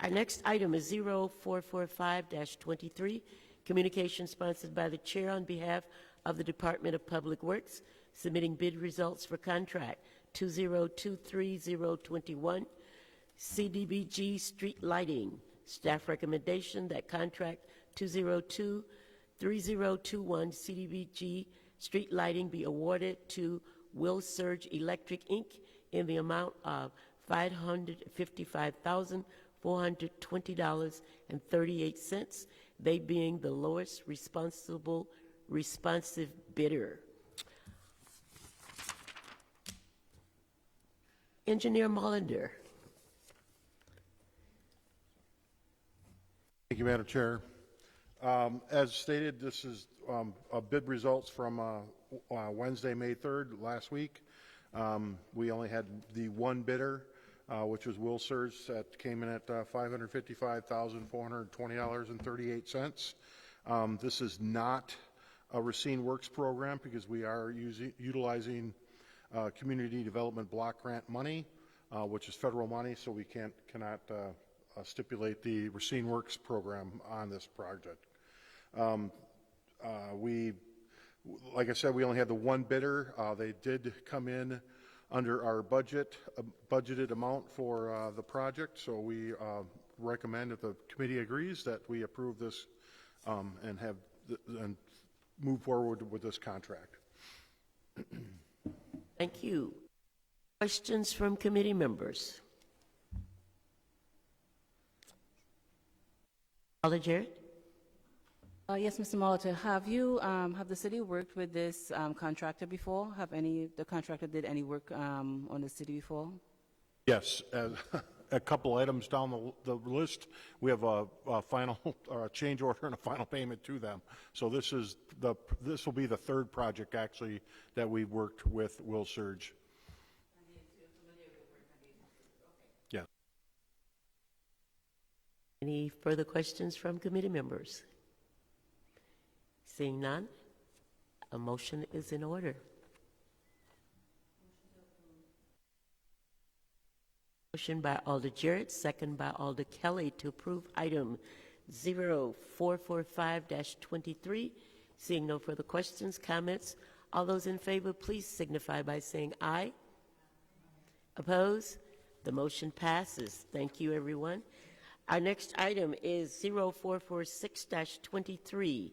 Our next item is 0445-23, communication sponsored by the chair on behalf of the Department of Public Works, submitting bid results for contract 2023021, CDBG street lighting. Staff recommendation that contract 2023021 CDBG street lighting be awarded to Will Surge Electric, Inc. in the amount of $555,420.38, they being the lowest responsive bidder. Engineer Mullender. Thank you, Madam Chair. As stated, this is bid results from Wednesday, May 3rd, last week. We only had the one bidder, which was Will Surge, that came in at $555,420.38. This is not a Racine Works program because we are utilizing community development block grant money, which is federal money, so we cannot stipulate the Racine Works program on this project. Like I said, we only had the one bidder. They did come in under our budgeted amount for the project, so we recommend, if the committee agrees, that we approve this and move forward with this contract. Thank you. Questions from committee members? Alder Jarrett? Yes, Mr. Molitor, have the city worked with this contractor before? The contractor did any work on the city before? Yes, a couple items down the list, we have a final or a change order and a final payment to them. So this will be the third project actually that we've worked with Will Surge. Yeah. Any further questions from committee members? Seeing none, a motion is in order. Motion by Alder Jarrett, second by Alder Kelly to approve item 0445-23. Seeing no further questions, comments, all those in favor, please signify by saying aye. Opposed? The motion passes. Thank you, everyone. Our next item is 0446-23.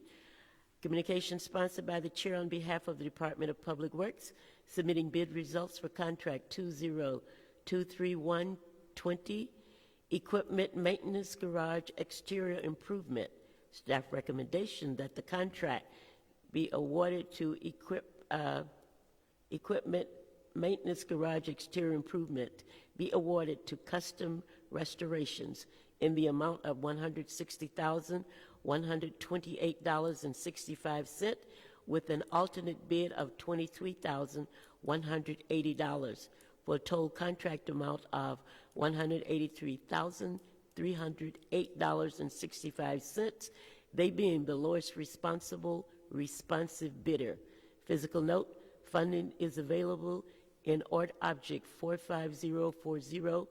Communication sponsored by the chair on behalf of the Department of Public Works, submitting bid results for contract 2023120, equipment maintenance garage exterior improvement. Staff recommendation that the contract be awarded to equipment maintenance garage exterior improvement be awarded to Custom Restorations in the amount of $160,128.65 with an alternate bid of $23,180 for a total contract amount of $183,308.65, they being the lowest responsive bidder. Physical note, funding is available in Ord Object 45040-57200.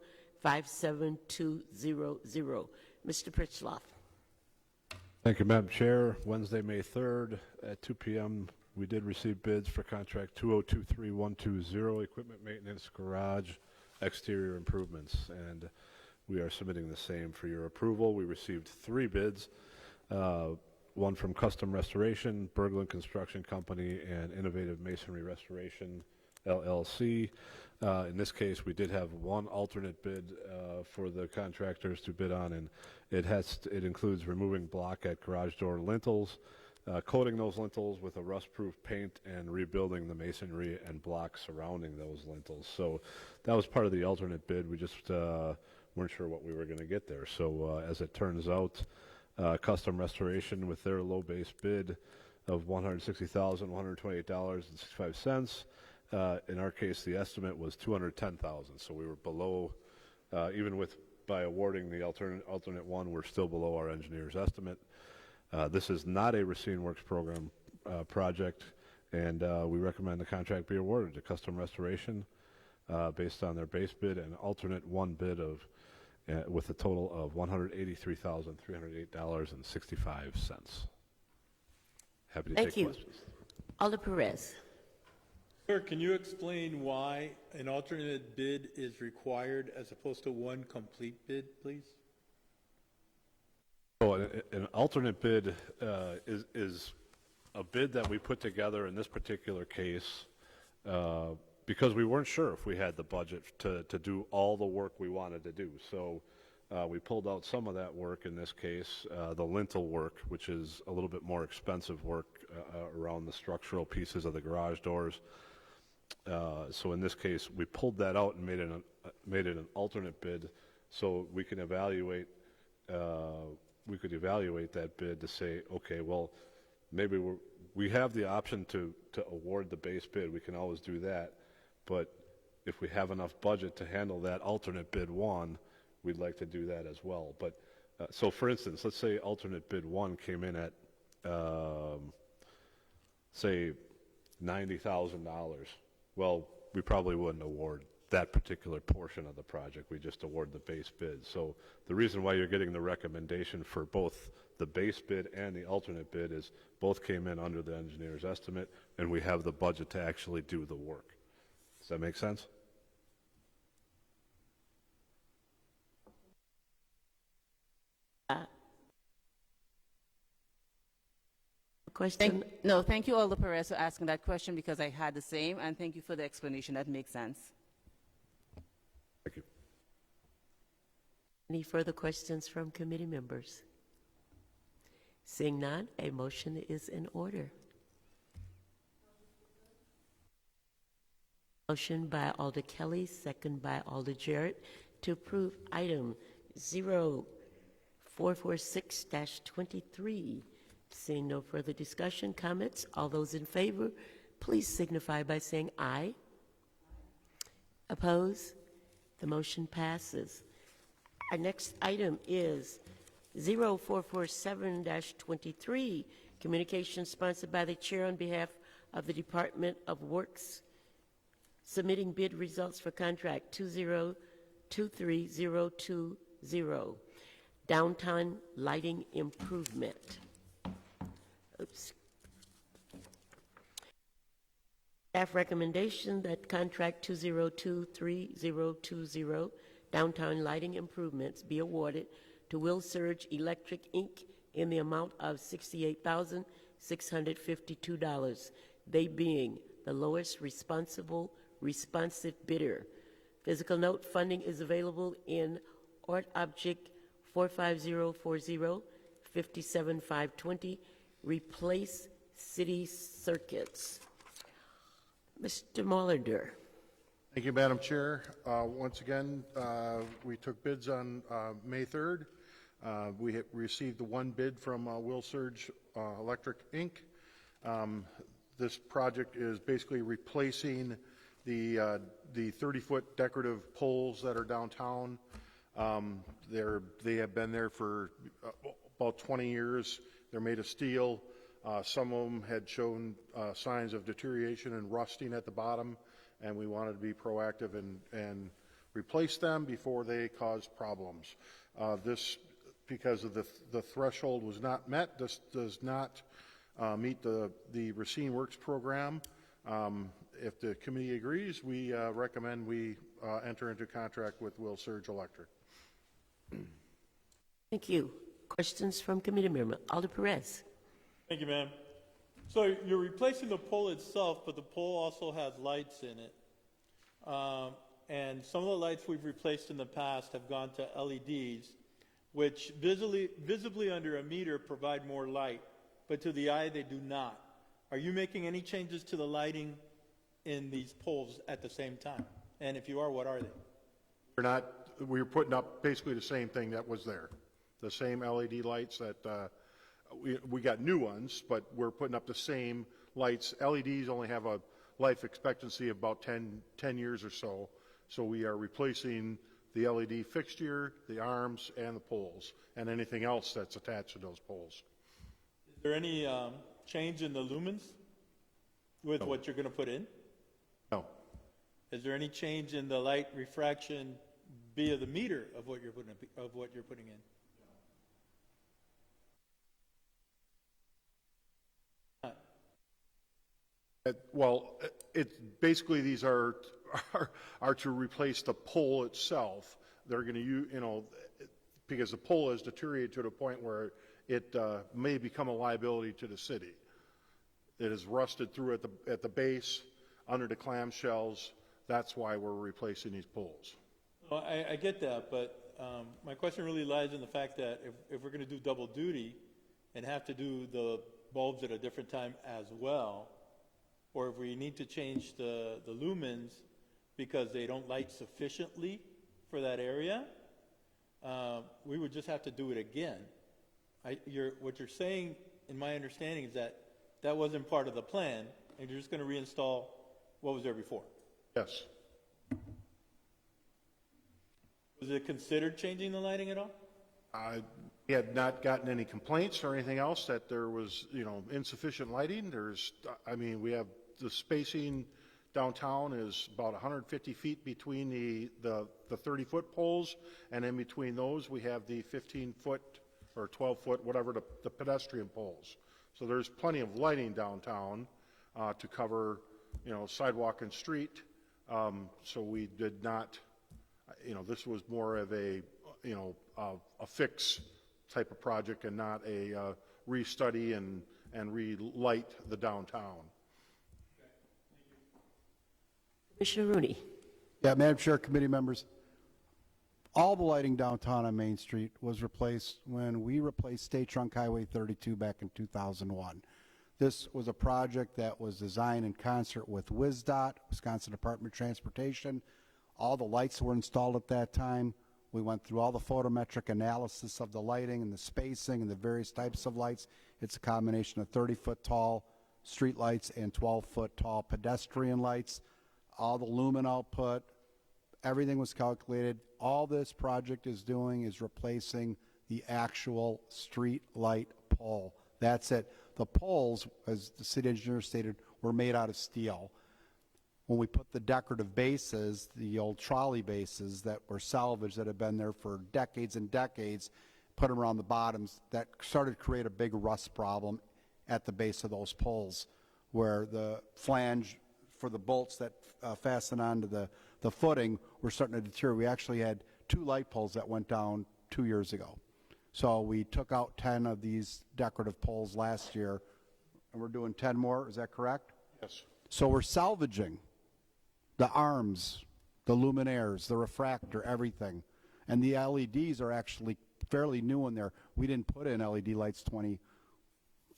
Mr. Pritzloff. Thank you, Madam Chair. Wednesday, May 3rd at 2 p.m., we did receive bids for contract 2023120, equipment maintenance garage exterior improvements, and we are submitting the same for your approval. We received 3 bids, one from Custom Restoration, Berglund Construction Company, and Innovative Masonry Restoration, LLC. In this case, we did have one alternate bid for the contractors to bid on, and it includes removing block at garage door lintels, coating those lintels with a rust-proof paint, and rebuilding the masonry and block surrounding those lintels. So that was part of the alternate bid. We just weren't sure what we were going to get there. So as it turns out, Custom Restoration, with their low base bid of $160,128.65, in our case, the estimate was $210,000, so we were below, even by awarding the alternate one, we're still below our engineer's estimate. This is not a Racine Works program project, and we recommend the contract be awarded to Custom Restoration based on their base bid and alternate one bid of with a total of $183,308.65. Happy to Thank take you. questions. Alder Perez. Sir, can you explain why an alternate bid is required as opposed to one complete bid, please? So an alternate bid is a bid that we put together in this particular case because we weren't sure if we had the budget to do all the work we wanted to do. So we pulled out some of that work in this case, the lintel work, which is a little bit more expensive work around the structural pieces of the garage doors. So in this case, we pulled that out and made it an alternate bid, so we can evaluate. We could evaluate that bid to say, okay, well, maybe we have the option to award the base bid. We can always do that, but if we have enough budget to handle that alternate bid one, we'd like to do that as well. But so, for instance, let's say alternate bid one came in at say $90,000. Well, we probably wouldn't award that particular portion of the project. We just award the base bid. So the reason why you're getting the recommendation for both the base bid and the alternate bid is both came in under the engineer's estimate, and we have the budget to actually do the work. Does that make sense? Question? No, thank you, Alder Perez, for asking that question because I had the same, and thank you for the explanation. That makes sense. Thank you. Any further questions from committee members? Seeing none, a motion is in order. Motion by Alder Kelly, second by Alder Jarrett, to approve item 0446-23. Seeing no further discussion, comments, all those in favor, please signify by saying aye. Oppose? The motion passes. Our next item is 0447-23, communication sponsored by the chair on behalf of the Department of Works, submitting bid results for contract 2023020, downtown lighting improvement. Oops. Staff recommendation that contract 2023020, downtown lighting improvements, be awarded to Will Surge Electric, Inc. in the amount of $68,652, they being the lowest responsive bidder. Physical note funding is available in Art Object 45040, 57520, replace city circuits. Mr. Molitor. Thank you, Madam Chair. Once again, we took bids on May 3rd. We received the one bid from Will Surge Electric, Inc. This project is basically replacing the 30-foot decorative poles that are downtown. They have been there for about 20 years. They're made of steel. Some of them had shown signs of deterioration and rusting at the bottom, and we wanted to be proactive and replace them before they cause problems. This, because of the threshold was not met, this does not meet the Racine Works program. If the committee agrees, we recommend we enter into contract with Will Surge Electric. Thank you. Questions from committee member? Alder Perez. Thank you, ma'am. So you're replacing the pole itself, but the pole also has lights in it. And some of the lights we've replaced in the past have gone to LEDs, which visibly under a meter provide more light, but to the eye they do not. Are you making any changes to the lighting in these poles at the same time? And if you are, what are they? We're putting up basically the same thing that was there. The same LED lights that we got new ones, but we're putting up the same lights. LEDs only have a life expectancy of about 10 years or so. So we are replacing the LED fixture, the arms, and the poles, and anything else that's attached to those poles. Is there any change in the lumens with what you're going to put in? No. Is there any change in the light refraction via the meter of what you're putting in? Well, it's basically these are to replace the pole itself. They're going to use, because the pole has deteriorated to the point where it may become a liability to the city. It is rusted through at the base, under the clamshells. That's why we're replacing these poles. Well, I get that, but my question really lies in the fact that if we're going to do double duty and have to do the bulbs at a different time as well, or if we need to change the lumens because they don't light sufficiently for that area, we would just have to do it again. What you're saying, in my understanding, is that wasn't part of the plan, and you're just going to reinstall what was there before. Yes. Was it considered changing the lighting at all? We had not gotten any complaints or anything else that there was, insufficient lighting. We have the spacing downtown is about 150 feet between the 30-foot poles, and in between those we have the 15-foot or 12-foot, whatever, the pedestrian poles. So there's plenty of lighting downtown to cover, sidewalk and street. So we did not, this was more of a fix type of project and not a restudy and and relight the downtown. Commissioner Rooney. Yeah, Madam Chair, committee members, all the lighting downtown on Main Street was replaced when we replaced State Trunk Highway 32 back in 2001. This was a project that was designed in concert with WisDOT, Wisconsin Department of Transportation. All the lights were installed at that time. We went through all the photometric analysis of the lighting and the spacing and the various types of lights. It's a combination of 30-foot tall street lights and 12-foot tall pedestrian lights. All the lumen output, everything was calculated. All this project is doing is replacing the actual street light pole. That's it. The poles, as the city engineer stated, were made out of steel. When we put the decorative bases, the old trolley bases that were salvaged that have been there for decades and decades, put them around the bottoms, that started to create a big rust problem at the base of those poles, where the flange for the bolts that fasten onto the footing were starting to deteriorate. We actually had 2 light poles that went down 2 years ago. So we took out 10 of these decorative poles last year, and we're doing 10 more. Is that correct? Yes. So we're salvaging the arms, the luminaires, the refractor, everything. And the LEDs are actually fairly new in there. We didn't put in LED lights 20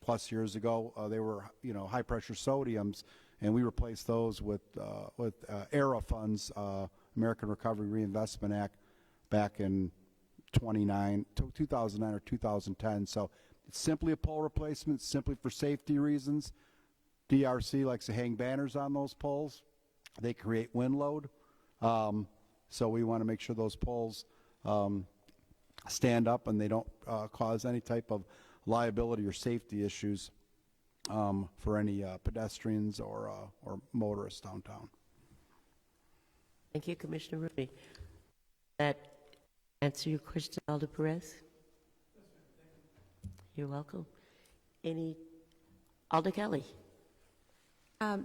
plus years ago. They were, high pressure sodiums, and we replaced those with ARRA funds, American Recovery Reinvestment Act, back in 2009 or 2010. So it's simply a pole replacement, simply for safety reasons. DRC likes to hang banners on those poles. They create wind load. So we want to make sure those poles stand up and they don't cause any type of liability or safety issues for any pedestrians or motorists downtown. Thank you, Commissioner Rooney. That answer your question, Alder Perez? You're welcome. Alder Kelly?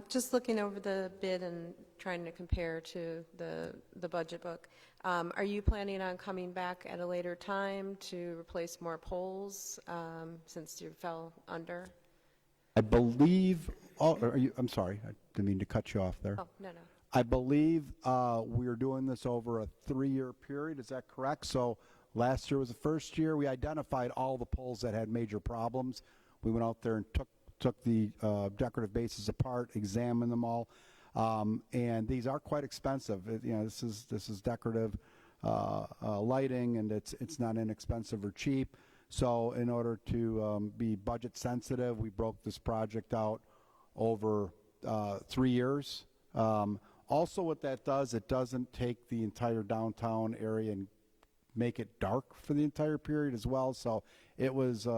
Just looking over the bid and trying to compare to the budget book, are you planning on coming back at a later time to replace more poles since you fell under? I believe, I'm sorry, I didn't mean to cut you off there. Oh, no. I believe we're doing this over a 3-year period. Is that correct? So last year was the first year. We identified all the poles that had major problems. We went out there and took the decorative bases apart, examined them all, and these are quite expensive. This is decorative lighting, and it's not inexpensive or cheap. So in order to be budget sensitive, we broke this project out over 3 years. Also, what that does, it doesn't take the entire downtown area and make it dark for the entire period as well. So it was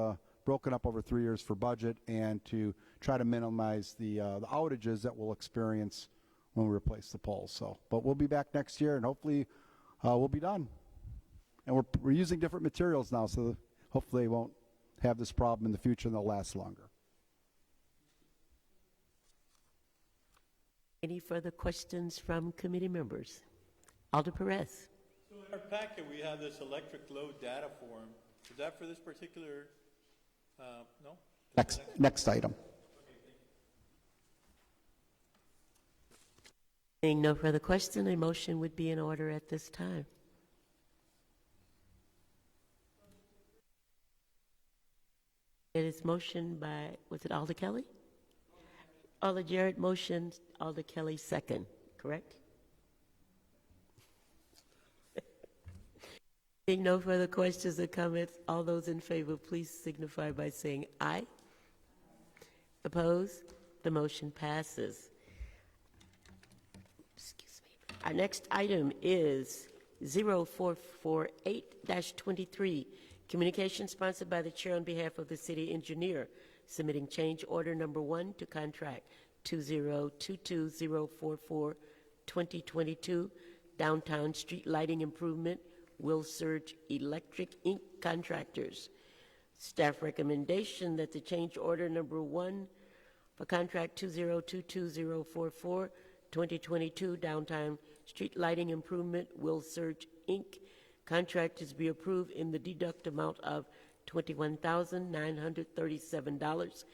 broken up over 3 years for budget and to try to minimize the outages that we'll experience when we replace the poles. So, but we'll be back next year, and hopefully we'll be done. And we're using different materials now, so hopefully they won't have this problem in the future and they'll last longer. Any further questions from committee members? Alder Perez? So in our packet, we have this electric load data form. Is that for this particular, no? Next item. Seeing no further question, a motion would be in order at this time. It is motioned by, was it Alder Kelly? Alder Jarrett motions, Alder Kelly second, correct? Seeing no further questions or comments, all those in favor, please signify by saying aye. Opposed? The motion passes. Excuse me. Our next item is 0448-23, communication sponsored by the chair on behalf of the city engineer, submitting change order number 1 to contract 2022044-2022 downtown street lighting improvement, Will Surge Electric Inc. contractors. Staff recommendation that the change order number 1 for contract 2022044-2022 downtown street lighting improvement, Will Surge Inc. contractors be approved in the deduct amount of $21,937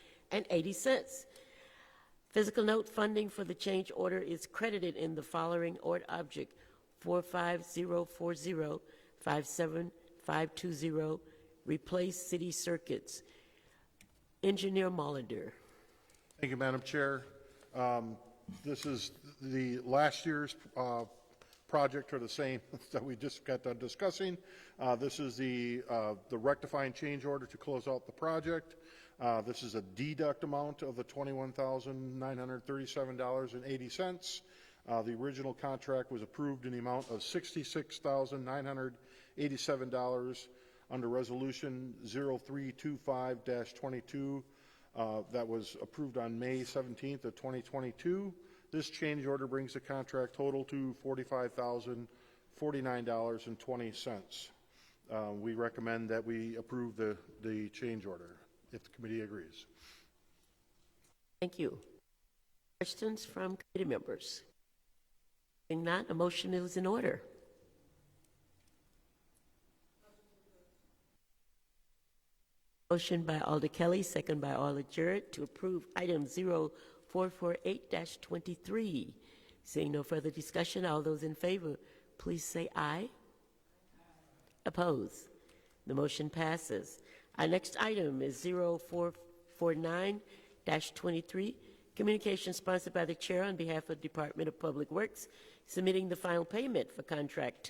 Physical note funding for the change order is credited in the following order object 45040-57520, replace city circuits. Engineer Molitor. Thank you, Madam Chair. This is the last year's project, or the same that we just got done discussing. This is the rectifying change order to close out the project. This is a deduct amount of the $21,937.80. The original contract was approved in the amount of $66,987 under Resolution 0325-22 that was approved on May 17th of 2022. This change order brings the contract total to $45,049.20. We recommend that we approve the change order, if the committee agrees. Thank you. Questions from committee members? Being not, a motion is in order. Motion by Alder Kelly, second by Alder Jarrett, to approve item 0448-23. Seeing no further discussion, all those in favor, please say aye. Oppose? The motion passes. Our next item is 0449-23, communication sponsored by the chair on behalf of the Department of Public Works, submitting the final payment for contract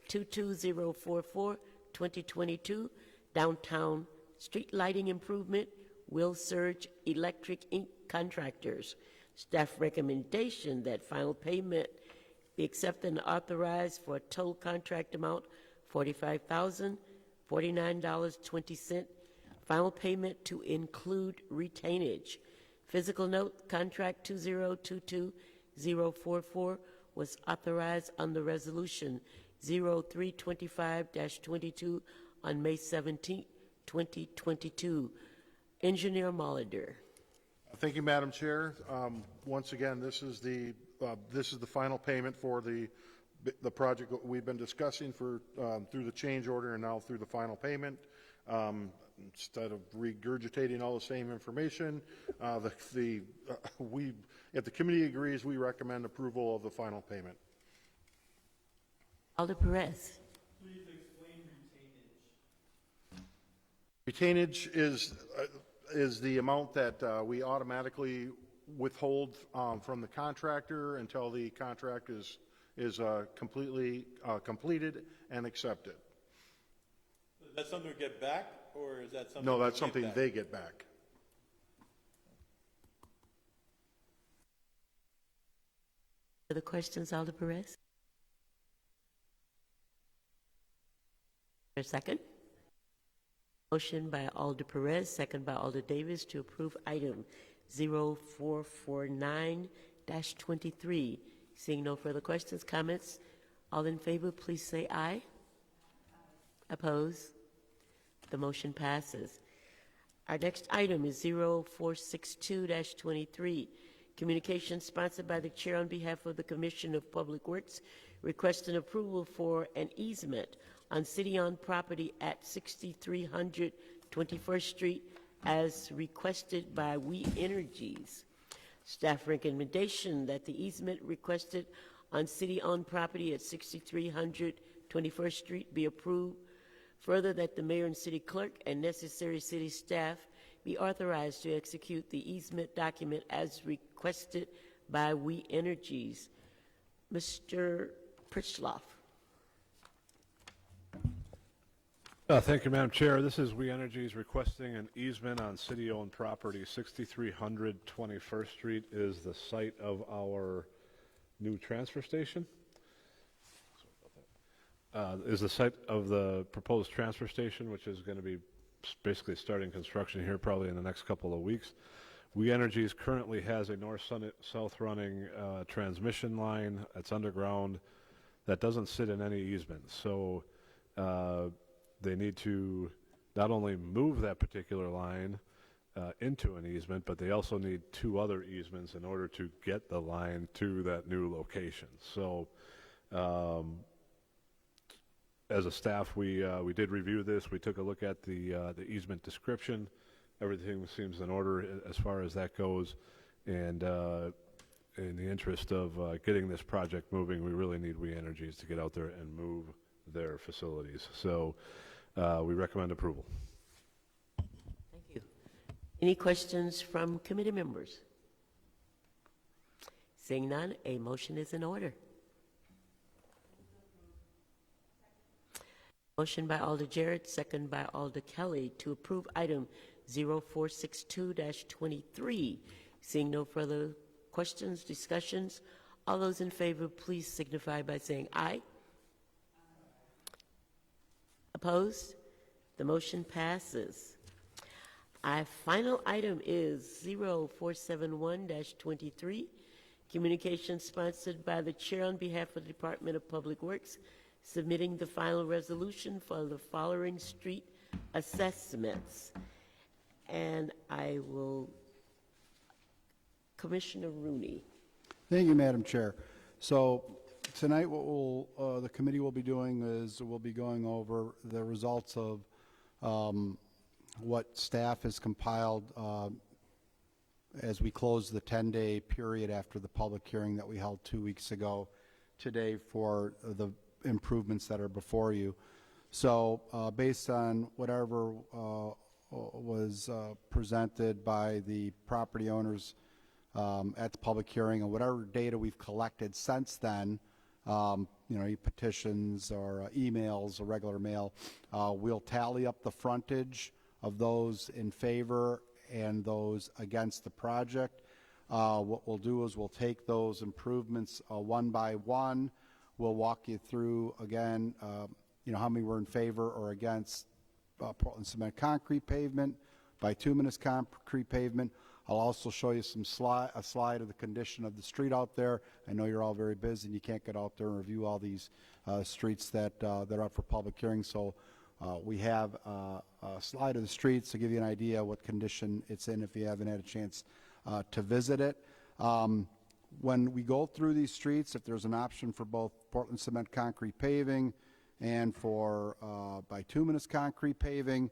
2022044-2022, downtown street lighting improvement, Will Surge Electric Inc. contractors. Staff recommendation that final payment be accepted and authorized for a total contract amount $45,049.20. Final payment to include retainage. Physical note contract 2022044 was authorized under Resolution 0325-22 on May 17, 2022. Engineer Molitor. Thank you, Madam Chair. Once again, this is the final payment for the project that we've been discussing for through the change order and now through the final payment. Instead of regurgitating all the same information, if the committee agrees, we recommend approval of the final payment. Alder Perez. Please explain retainage. Retainage is the amount that we automatically withhold from the contractor until the contract is completely completed and accepted. Is that something we get back, or is that something? No, that's something they get back. Other questions, Alder Perez? A second? Motion by Alder Perez, second by Alder Davis, to approve item 0449-23. Seeing no further questions, comments, all in favor, please say aye. Oppose? The motion passes. Our next item is 0462-23. Communication sponsored by the chair on behalf of the Commission of Public Works, requesting approval for an easement on city-owned property at 6300 21st Street as requested by We Energies. Staff recommendation that the easement requested on city-owned property at 6300 21st Street be approved. Further, that the mayor and city clerk and necessary city staff be authorized to execute the easement document as requested by We Energies. Mr. Pritzloff. Thank you, Madam Chair. This is We Energies requesting an easement on city-owned property. 6300 21st Street is the site of our new transfer station. Is the site of the proposed transfer station, which is going to be basically starting construction here probably in the next couple of weeks. We Energies currently has a north-south running transmission line that's underground that doesn't sit in any easement. So they need to not only move that particular line into an easement, but they also need two other easements in order to get the line to that new location. So as a staff, we did review this. We took a look at the easement description, everything seems in order as far as that goes. And in the interest of getting this project moving, we really need We Energies to get out there and move their facilities. So we recommend approval. Thank you. Any questions from committee members? Seeing none, a motion is in order. Motion by Alder Jarrett, second by Alder Kelly to approve item 0462-23. Seeing no further questions, discussions, all those in favor, please signify by saying aye. Opposed? The motion passes. Our final item is 0471-23, communication sponsored by the chair on behalf of the Department of Public Works, submitting the final resolution for the following street assessments. And I will, Commissioner Rooney. Thank you, Madam Chair. So tonight what the committee will be doing is we'll be going over the results of what staff has compiled as we close the 10-day period after the public hearing that we held 2 weeks ago today for the improvements that are before you. So based on whatever was presented by the property owners at the public hearing and whatever data we've collected since then, petitions or emails or regular mail, we'll tally up the frontage of those in favor and those against the project. What we'll do is we'll take those improvements one by one. We'll walk you through again, how many were in favor or against Portland cement concrete pavement, bituminous concrete pavement. I'll also show you a slide of the condition of the street out there. I know you're all very busy and you can't get out there and review all these streets that are up for public hearing. So we have a slide of the streets to give you an idea what condition it's in if you haven't had a chance to visit it. When we go through these streets, if there's an option for both Portland cement concrete paving and for bituminous concrete paving,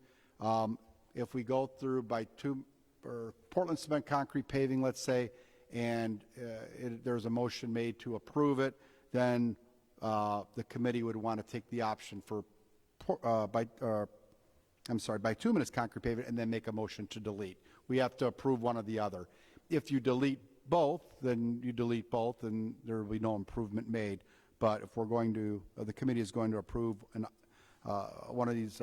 if we go through Portland cement concrete paving, let's say, and there's a motion made to approve it, then the committee would want to take the option for bituminous concrete paving and then make a motion to delete. We have to approve one or the other. If you delete both, then you delete both and there will be no improvement made. But if we're going to, the committee is going to approve one of these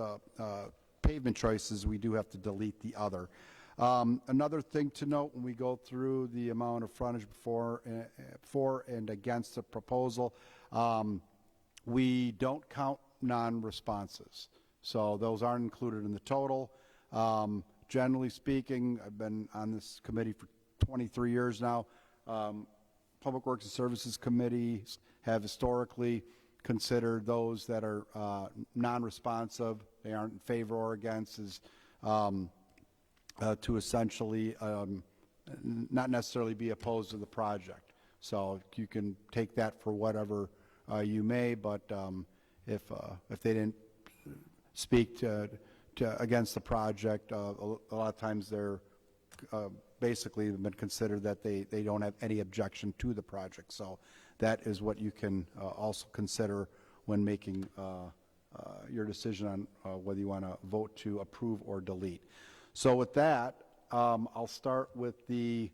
pavement choices, we do have to delete the other. Another thing to note when we go through the amount of frontage for and against the proposal, we don't count non-responses. So those aren't included in the total. Generally speaking, I've been on this committee for 23 years now. Public Works and Services committees have historically considered those that are non-responsive, they aren't in favor or against, as to essentially not necessarily be opposed to the project. So you can take that for whatever you may, but if they didn't speak against the project, a lot of times they're basically been considered that they don't have any objection to the project. So that is what you can also consider when making your decision on whether you want to vote to approve or delete. So with that, I'll start with the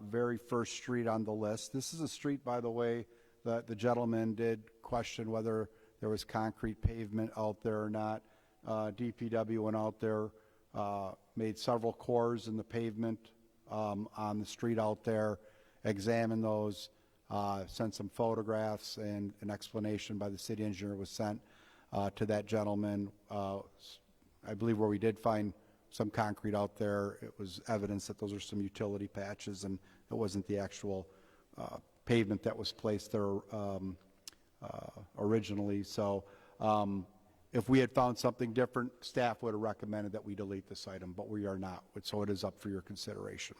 very first street on the list. This is a street, by the way, that the gentleman did question whether there was concrete pavement out there or not. DPW went out there, made several cores in the pavement on the street out there, examined those, sent some photographs, and an explanation by the city engineer was sent to that gentleman. I believe where we did find some concrete out there, it was evidence that those are some utility patches and it wasn't the actual pavement that was placed there originally. So if we had found something different, staff would have recommended that we delete this item, but we are not, so it is up for your consideration.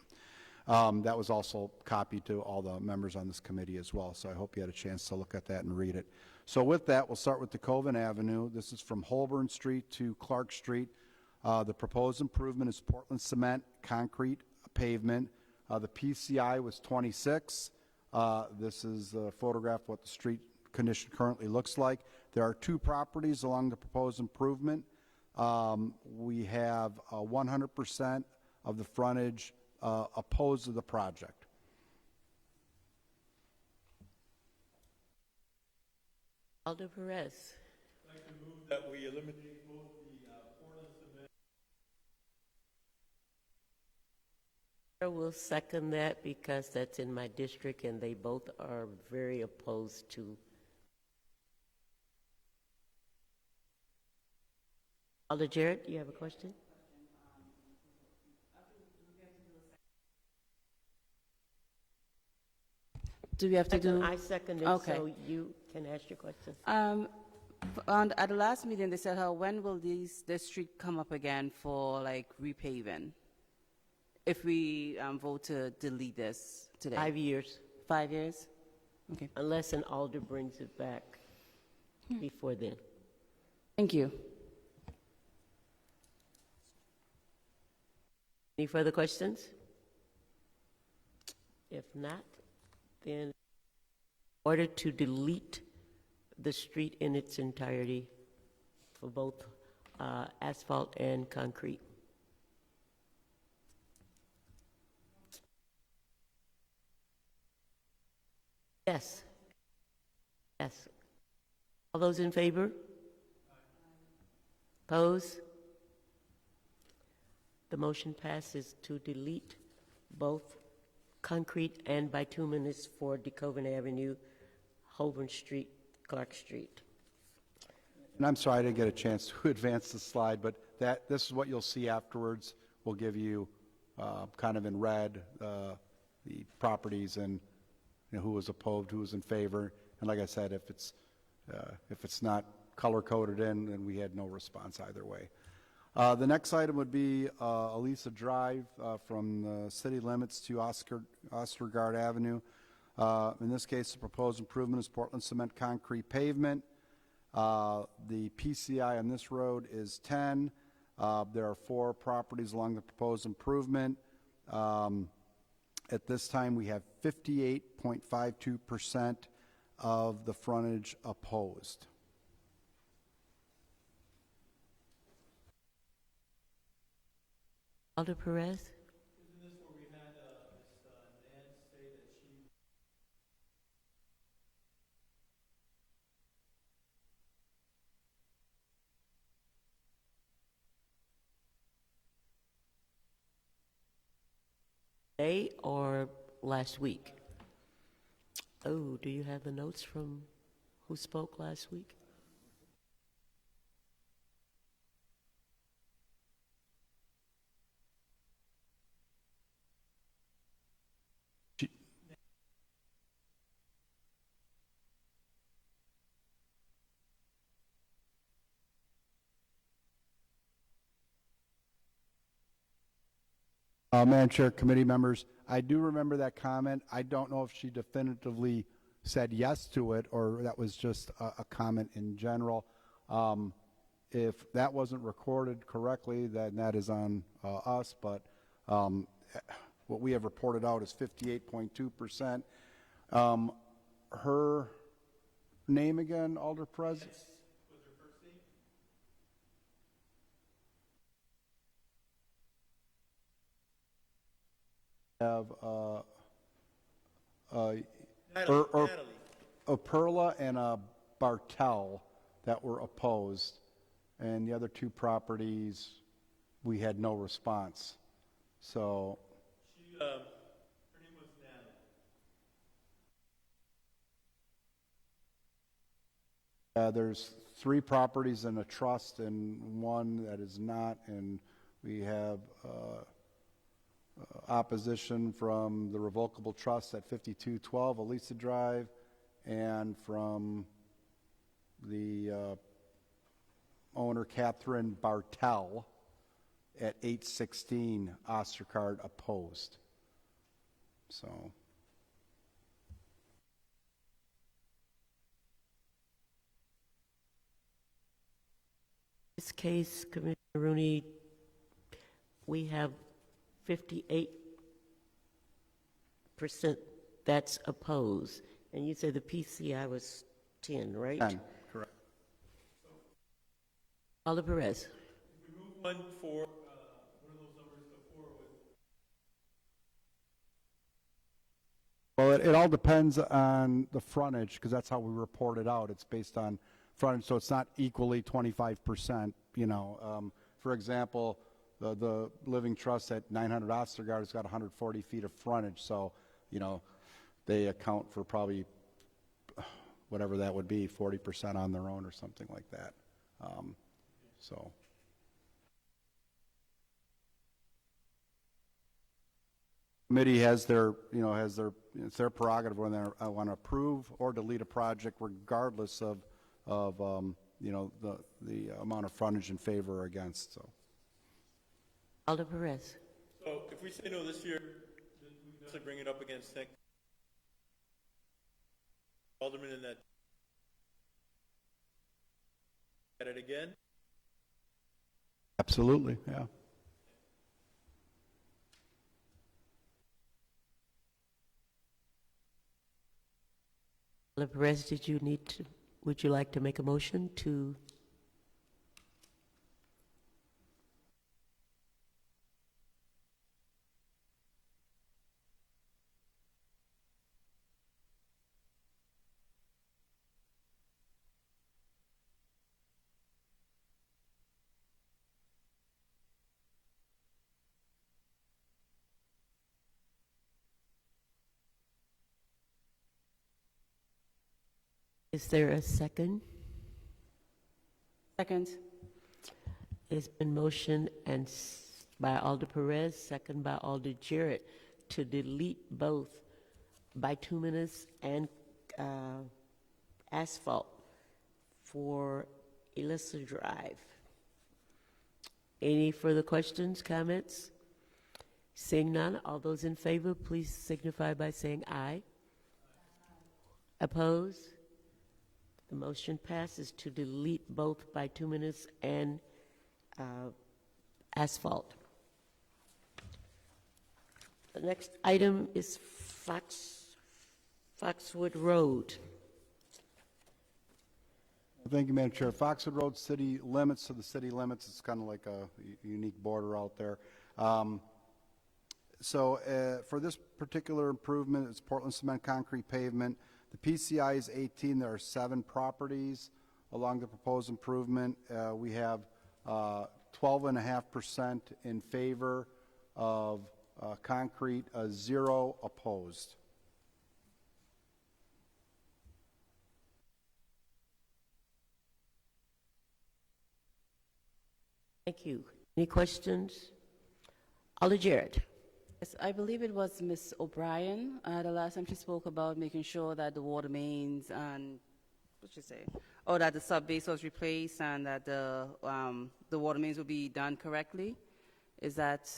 That was also copied to all the members on this committee as well, so I hope you had a chance to look at that and read it. So with that, we'll start with the Coven Avenue. This is from Holborn Street to Clark Street. The proposed improvement is Portland cement, concrete, pavement. The PCI was 26. This is a photograph of what the street condition currently looks like. There are two properties along the proposed improvement. We have 100% of the frontage opposed to the project. Alder Perez. I'd like to move that we eliminate both the Portland cement. I will second that because that's in my district and they both are very opposed to. Alder Jarrett, you have a question? Do we have to do? I second it, Okay. so you can ask your question. At the last meeting, they said, when will this street come up again for like repaving? If we vote to delete this today? 5 years, 5 years? Okay. unless an alder brings it back before then. Thank you. Any further questions? If not, then in order to delete the street in its entirety for both asphalt and concrete. Yes. Yes. All those in favor? Oppose? The motion passes to delete both concrete and bituminous for DeKoven Avenue, Holborn Street, Clark Street. And I'm sorry I didn't get a chance to advance the slide, but this is what you'll see afterwards. We'll give you kind of in red the properties and who was opposed, who was in favor. And like I said, if it's not color coded in, then we had no response either way. The next item would be Elisa Drive from the city limits to Ostergaard Avenue. In this case, the proposed improvement is Portland cement concrete pavement. The PCI on this road is 10. There are 4 properties along the proposed improvement. At this time, we have 58.52% of the frontage opposed. Alder Perez? Isn't this where we had Ms. Nance say that she... Today or last week? Oh, do you have the notes from who spoke last week? Madam Chair, committee members, I do remember that comment. I don't know if she definitively said yes to it or that was just a comment in general. If that wasn't recorded correctly, then that is on us, but what we have reported out is 58.2%. Her name again, Alder Perez? Was her first name? Have Natalie. a Perla and a Bartel that were opposed, and the other 2 properties we had no response. So She, her name was Natalie. there's 3 properties in a trust and 1 that is not, and we have opposition from the revocable trust at 5212 Elisa Drive and from the owner Catherine Bartel at 816 Ostergaard opposed. So This case, Commissioner Rooney, we have 58% that's opposed. And you said the PCI was 10, right? 10, correct. Alder Perez. If we move one for, what are those numbers before with? Well, it all depends on the frontage, because that's how we report it out. It's based on frontage, so it's not equally 25%, you know. For example, the Living Trust at 900 Ostergaard has got 140 feet of frontage, so, you know, they account for probably whatever that would be, 40% on their own or something like that. So. Committee has their, you know, it's their prerogative when they want to approve or delete a project regardless of you know, the amount of frontage in favor or against, so. Alder Perez. So if we say no this year, then we necessarily bring it up against next Alderman in that at it again? Absolutely, yeah. Alder Perez, would you like to make a motion to? Is there a second? Second. It's been motioned by Alder Perez, second by Alder Jarrett, to delete both bituminous and asphalt for Elissa Drive. Any further questions, comments? Seeing none, all those in favor, please signify by saying aye. Opposed? The motion passes to delete both bituminous and asphalt. The next item is Foxwood Road. Thank you, Madam Chair. Foxwood Road city limits to the city limits. It's kind of like a unique border out there. So for this particular improvement, it's Portland cement concrete pavement. The PCI is 18. There are 7 properties along the proposed improvement. We have 12.5% in favor of concrete, 0 opposed. Thank you. Any questions? Alder Jarrett. Yes, I believe it was Ms. O'Brien, the last time she spoke about making sure that the water mains and, what did she say? Oh, that the sub-base was replaced and that the water mains will be done correctly. Is that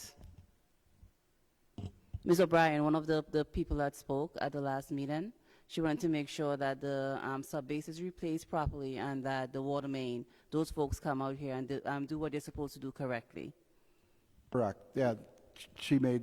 Ms. O'Brien, one of the people that spoke at the last meeting? She wanted to make sure that the sub-base is replaced properly and that the water main, those folks come out here and do what they're supposed to do correctly. Correct. Yeah, she made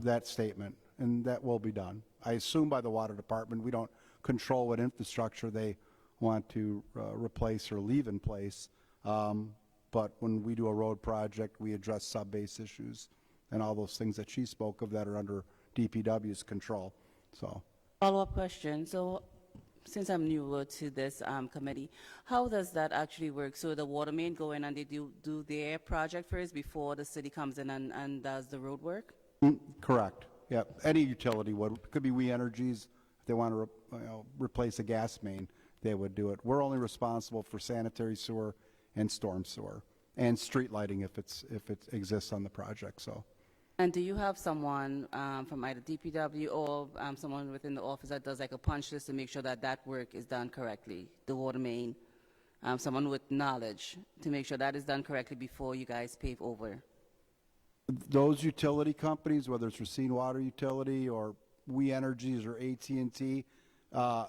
that statement, and that will be done. I assume by the water department. We don't control what infrastructure they want to replace or leave in place. But when we do a road project, we address sub-base issues and all those things that she spoke of that are under DPW's control. So. Follow-up question. So since I'm newer to this committee, how does that actually work? So the water main go in and they do their project first before the city comes in and does the road work? Correct. Yeah, any utility would. It could be We Energies. If they want to replace a gas main, they would do it. We're only responsible for sanitary sewer and storm sewer and street lighting if it exists on the project. So. And do you have someone from either DPW or someone within the office that does like a punch list to make sure that that work is done correctly, the water main? Someone with knowledge to make sure that is done correctly before you guys pave over? Those utility companies, whether it's Racine Water Utility or We Energies or AT&T,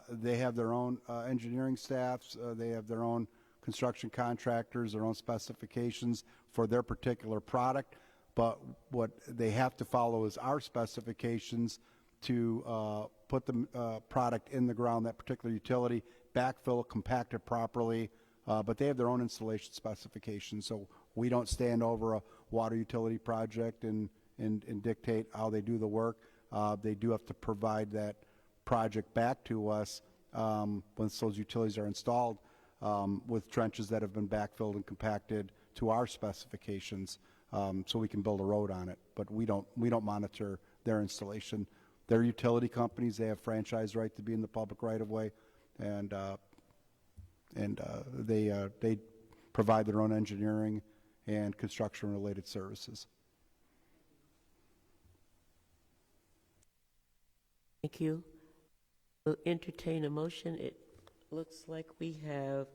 they have their own engineering staffs. They have their own construction contractors, their own specifications for their particular product. but what they have to follow is our specifications to put the product in the ground, that particular utility, backfill, compact it properly, but they have their own installation specifications, so we don't stand over a water utility project and dictate how they do the work. They do have to provide that project back to us once those utilities are installed with trenches that have been backfilled and compacted to our specifications, so we can build a road on it. But we don't monitor their installation. They're utility companies. They have franchise right to be in the public right of way, and they provide their own engineering and construction related services. Thank you. We'll entertain a motion. It looks like we have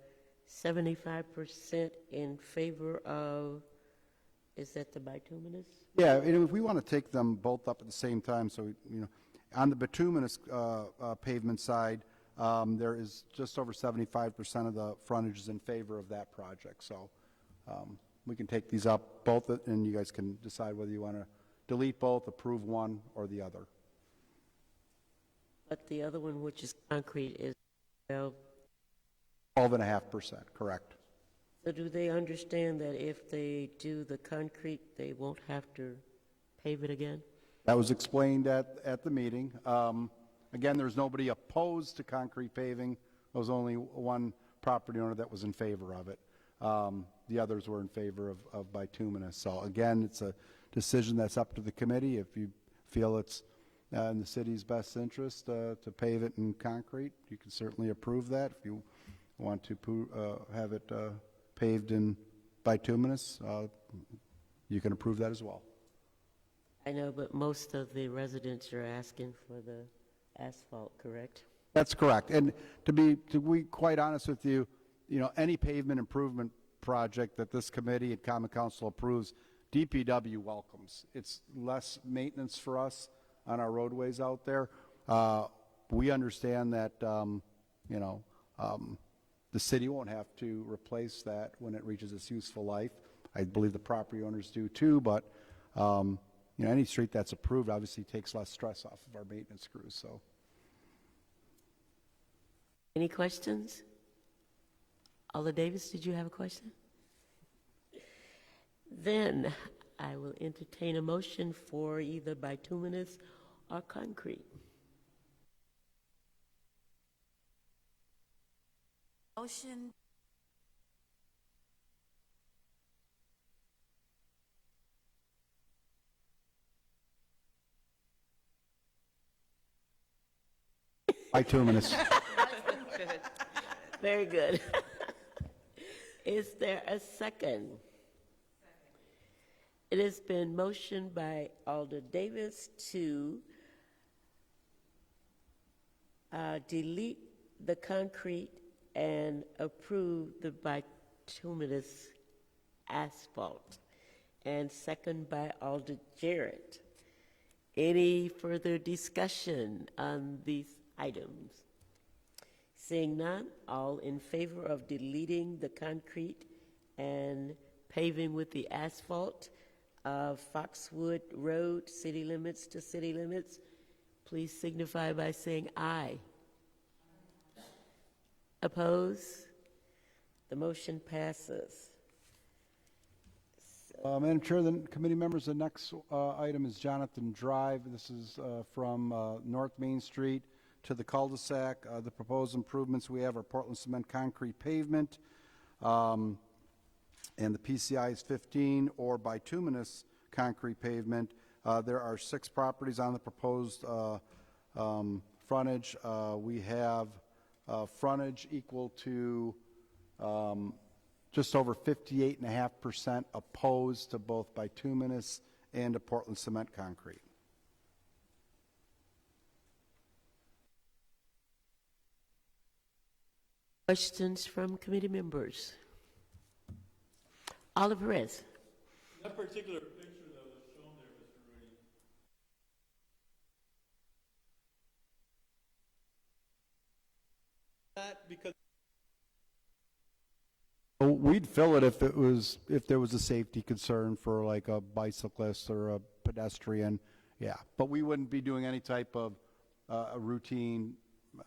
75% in favor of, is that the bituminous? Yeah, and if we want to take them both up at the same time, so, on the bituminous pavement side, there is just over 75% of the frontage is in favor of that project. So we can take these up both, and you guys can decide whether you want to delete both, approve one or the other. But the other one, which is concrete, is 12.5%, correct. So do they understand that if they do the concrete, they won't have to pave it again? That was explained at the meeting. Again, there's nobody opposed to concrete paving. There was only one property owner that was in favor of it. The others were in favor of bituminous. So again, it's a decision that's up to the committee. If you feel it's in the city's best interest to pave it in concrete, you can certainly approve that. If you want to have it paved in bituminous, you can approve that as well. I know, but most of the residents are asking for the asphalt, correct? That's correct. And to be quite honest with you, any pavement improvement project that this committee and Common Council approves, DPW welcomes. It's less maintenance for us on our roadways out there. We understand that, the city won't have to replace that when it reaches its useful life. I believe the property owners do too, but any street that's approved obviously takes less stress off of our maintenance crews. So, Any questions? Alder Davis, did you have a question? Then I will entertain a motion for either bituminous or concrete. Motion. bituminous. Very good. Is there a second? It has been motioned by Alder Davis to delete the concrete and approve the bituminous asphalt, and second by Alder Jarrett. Any further discussion on these items? Seeing none, all in favor of deleting the concrete and paving with the asphalt of Foxwood Road, city limits to city limits, please signify by saying aye. Oppose? The motion passes. Madam Chair, the committee members, the next item is Jonathan Drive. This is from North Main Street to the cul-de-sac. The proposed improvements we have are Portland cement concrete pavement, and the PCI is 15, or bituminous concrete pavement. There are 6 properties on the proposed frontage. We have frontage equal to just over 58.5% opposed to both bituminous and to Portland cement concrete. Questions from committee members? Oliver Perez. That particular picture that was shown there, Mr. Rudy. That because We'd fill it if there was a safety concern for like a bicyclist or a pedestrian, yeah. But we wouldn't be doing any type of a routine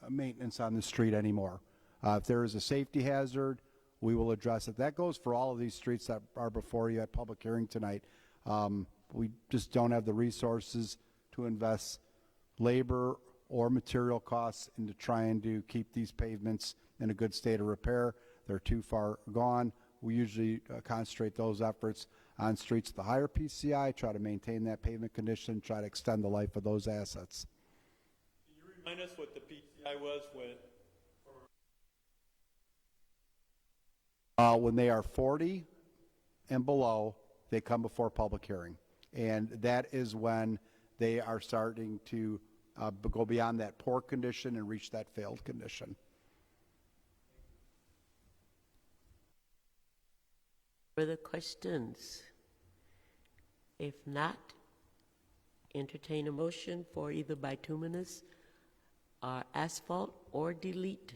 maintenance on the street anymore. If there is a safety hazard, we will address it. That goes for all of these streets that are before you at public hearing tonight. We just don't have the resources to invest labor or material costs into trying to keep these pavements in a good state of repair. They're too far gone. We usually concentrate those efforts on streets with the higher PCI, try to maintain that pavement condition, try to extend the life of those assets. Can you remind us what the PCI was When they are 40 and below, they come before public hearing. And that is when they are starting to go beyond that poor condition and reach that failed condition. Further questions? If not, entertain a motion for either bituminous or asphalt, or delete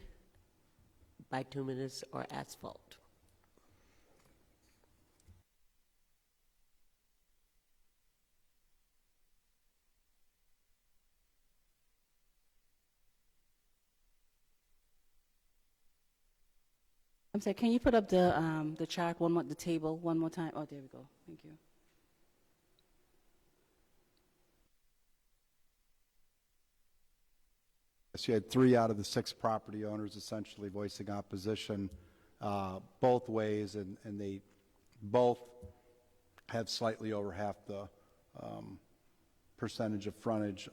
bituminous or asphalt. I'm sorry, can you put up the chart one more, the table one more time? Oh, there we go. Thank you. So you had 3 out of the 6 property owners essentially voicing opposition both ways, and they both have slightly over half the percentage of frontage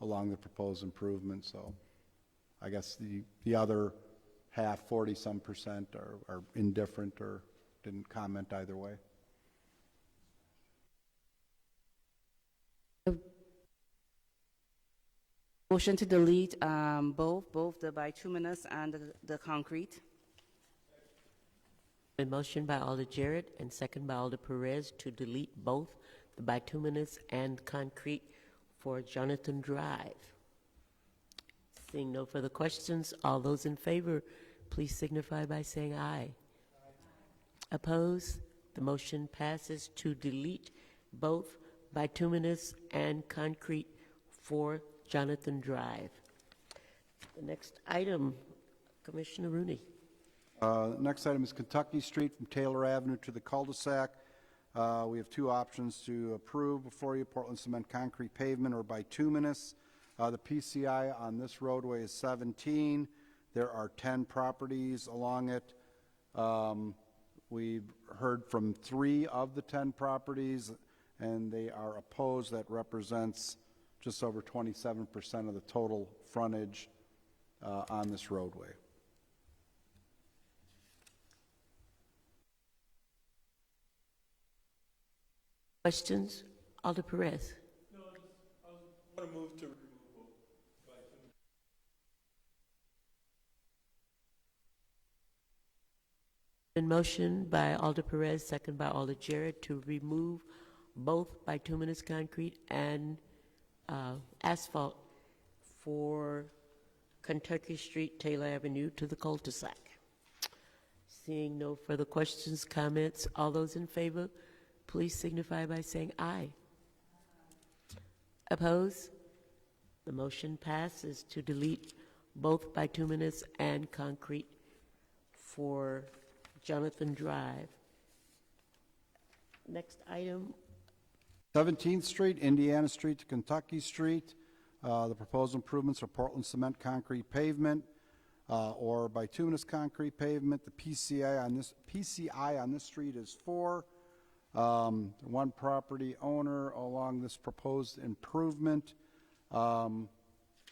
along the proposed improvement. So I guess the other half, 40-some%, are indifferent or didn't comment either way. Motion to delete both the bituminous and the concrete. A motion by Alder Jarrett and second by Alder Perez to delete both the bituminous and concrete for Jonathan Drive. Seeing no further questions, all those in favor, please signify by saying aye. Opposed? The motion passes to delete both bituminous and concrete for Jonathan Drive. The next item, Commissioner Rooney. Next item is Kentucky Street from Taylor Avenue to the cul-de-sac. We have 2 options to approve before you: Portland cement concrete pavement or bituminous. The PCI on this roadway is 17. There are 10 properties along it. We've heard from 3 of the 10 properties, and they are opposed. That represents just over 27% of the total frontage on this roadway. Questions? Alder Perez. No, I want to move to remove both. Been motion by Alder Perez, second by Alder Jarrett, to remove both bituminous concrete and asphalt for Kentucky Street, Taylor Avenue to the cul-de-sac. Seeing no further questions, comments, all those in favor, please signify by saying aye. Opposed? The motion passes to delete both bituminous and concrete for Jonathan Drive. Next item. 17th Street, Indiana Street to Kentucky Street. The proposed improvements are Portland cement concrete pavement or bituminous concrete pavement. The PCI on this street is 4. 1 property owner along this proposed improvement.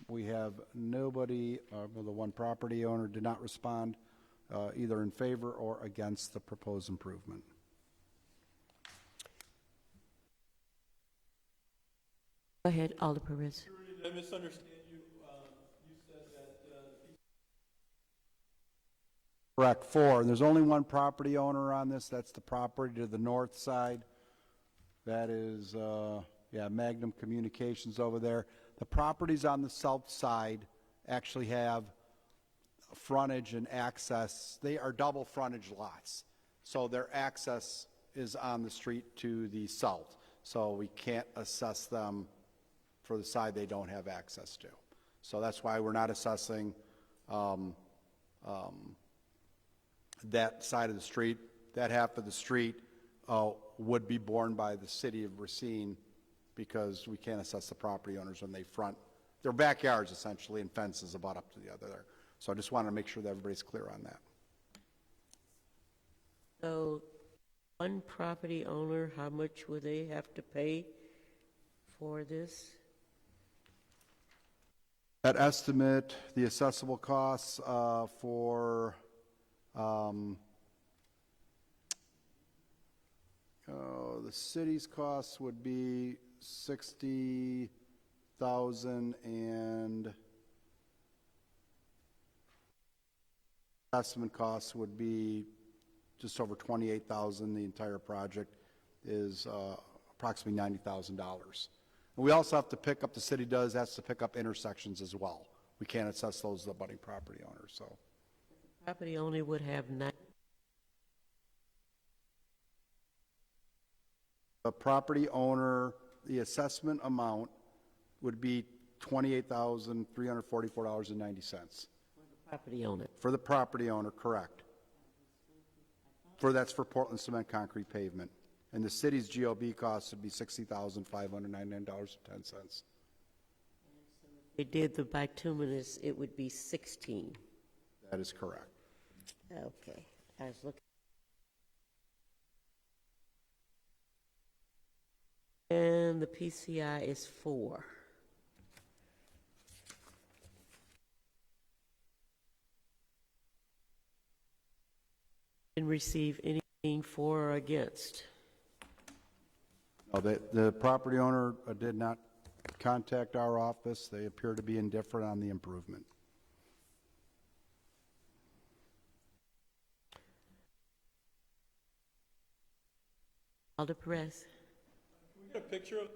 We have nobody, well, the 1 property owner did not respond either in favor or against the proposed improvement. Go ahead, Alder Perez. Did I misunderstand you? You said that Correct, 4. And there's only 1 property owner on this. That's the property to the north side. That is, Magnum Communications over there. The properties on the south side actually have frontage and access, they are double frontage lots. So their access is on the street to the south. So we can't assess them for the side they don't have access to. So that's why we're not assessing that side of the street. That half of the street would be borne by the city of Racine because we can't assess the property owners when they front their backyards essentially and fences about up to the other there. So I just wanted to make sure that everybody's clear on that. So one property owner, how much would they have to pay for this? That estimate, the assessable costs for the city's costs would be 60,000 and estimate costs would be just over 28,000. The entire project is approximately $90,000. We also have to pick up, the city has to pick up intersections as well. We can't assess those to the budding property owners, so. Property owner would have The property owner, the assessment amount would be $28,344.90. property owner. For the property owner, correct. That's for Portland cement concrete pavement. And the city's GOB costs would be $60,599.10. They did the bituminous, it would be 16. That is correct. Okay, I was looking. And the PCI is 4. Didn't receive anything for or against. No, the property owner did not contact our office. They appear to be indifferent on the improvement. Alder Perez. Can we get a picture of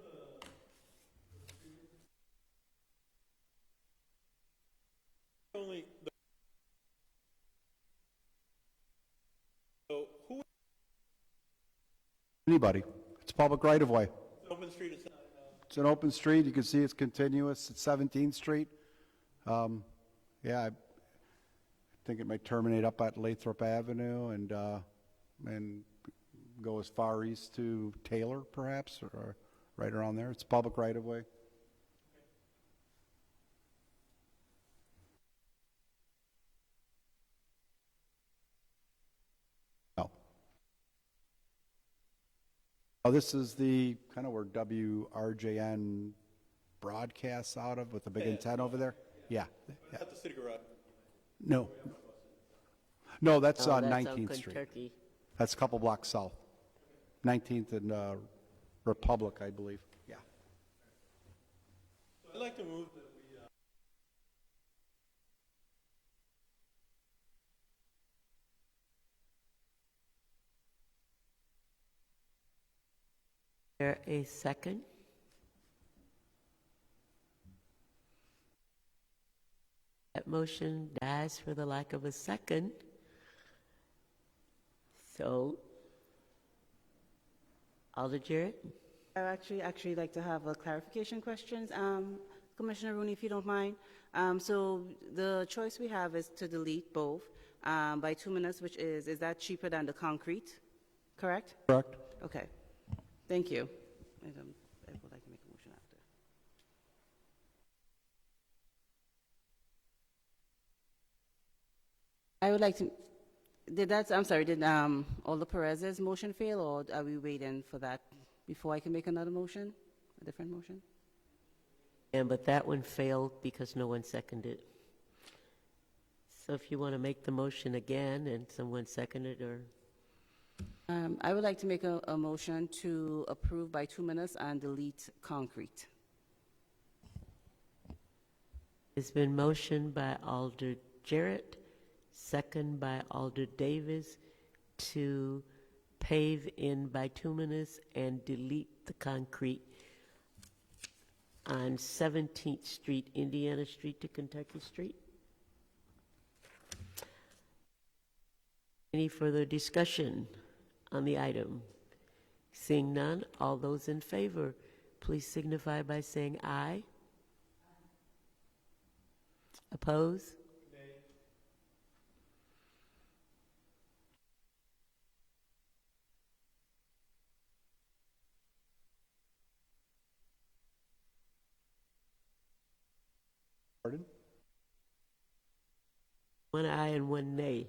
the only so who Anybody. It's public right-of-way. open street is It's an open street. You can see it's continuous. It's 17th Street. Yeah, I think it might terminate up at Lathrop Avenue and go as far east to Taylor, perhaps, or right around there. It's public right-of-way. No. Oh, this is the kind of where WRJN broadcasts out of with the big antenna over there? Yeah. at the city garage. No. No, that's Oh, on that's 19th Oakland Street. Turkey. That's a couple blocks south. 19th and Republic, I believe. Yeah. I'd like to move that we There a second? That motion dies for the lack of a second. So, Alder Jarrett? I actually like to have a clarification questions, Commissioner Rooney, if you don't mind. So the choice we have is to delete both bituminous, which is that cheaper than the concrete, correct? Correct. Okay, thank you. I would like to make a motion after. I would like to, did Alder Perez's motion fail, or are we waiting for that before I can make another motion, a different motion? But that one failed because no one seconded. So if you want to make the motion again and someone seconded, or I would like to make a motion to approve bituminous and delete concrete. it's been motioned by Alder Jarrett, second by Alder Davis, to pave in bituminous and delete the concrete on 17th Street, Indiana Street to Kentucky Street. Any further discussion on the item? Seeing none, all those in favor, please signify by saying aye. Oppose? Pardon? One aye and one nay.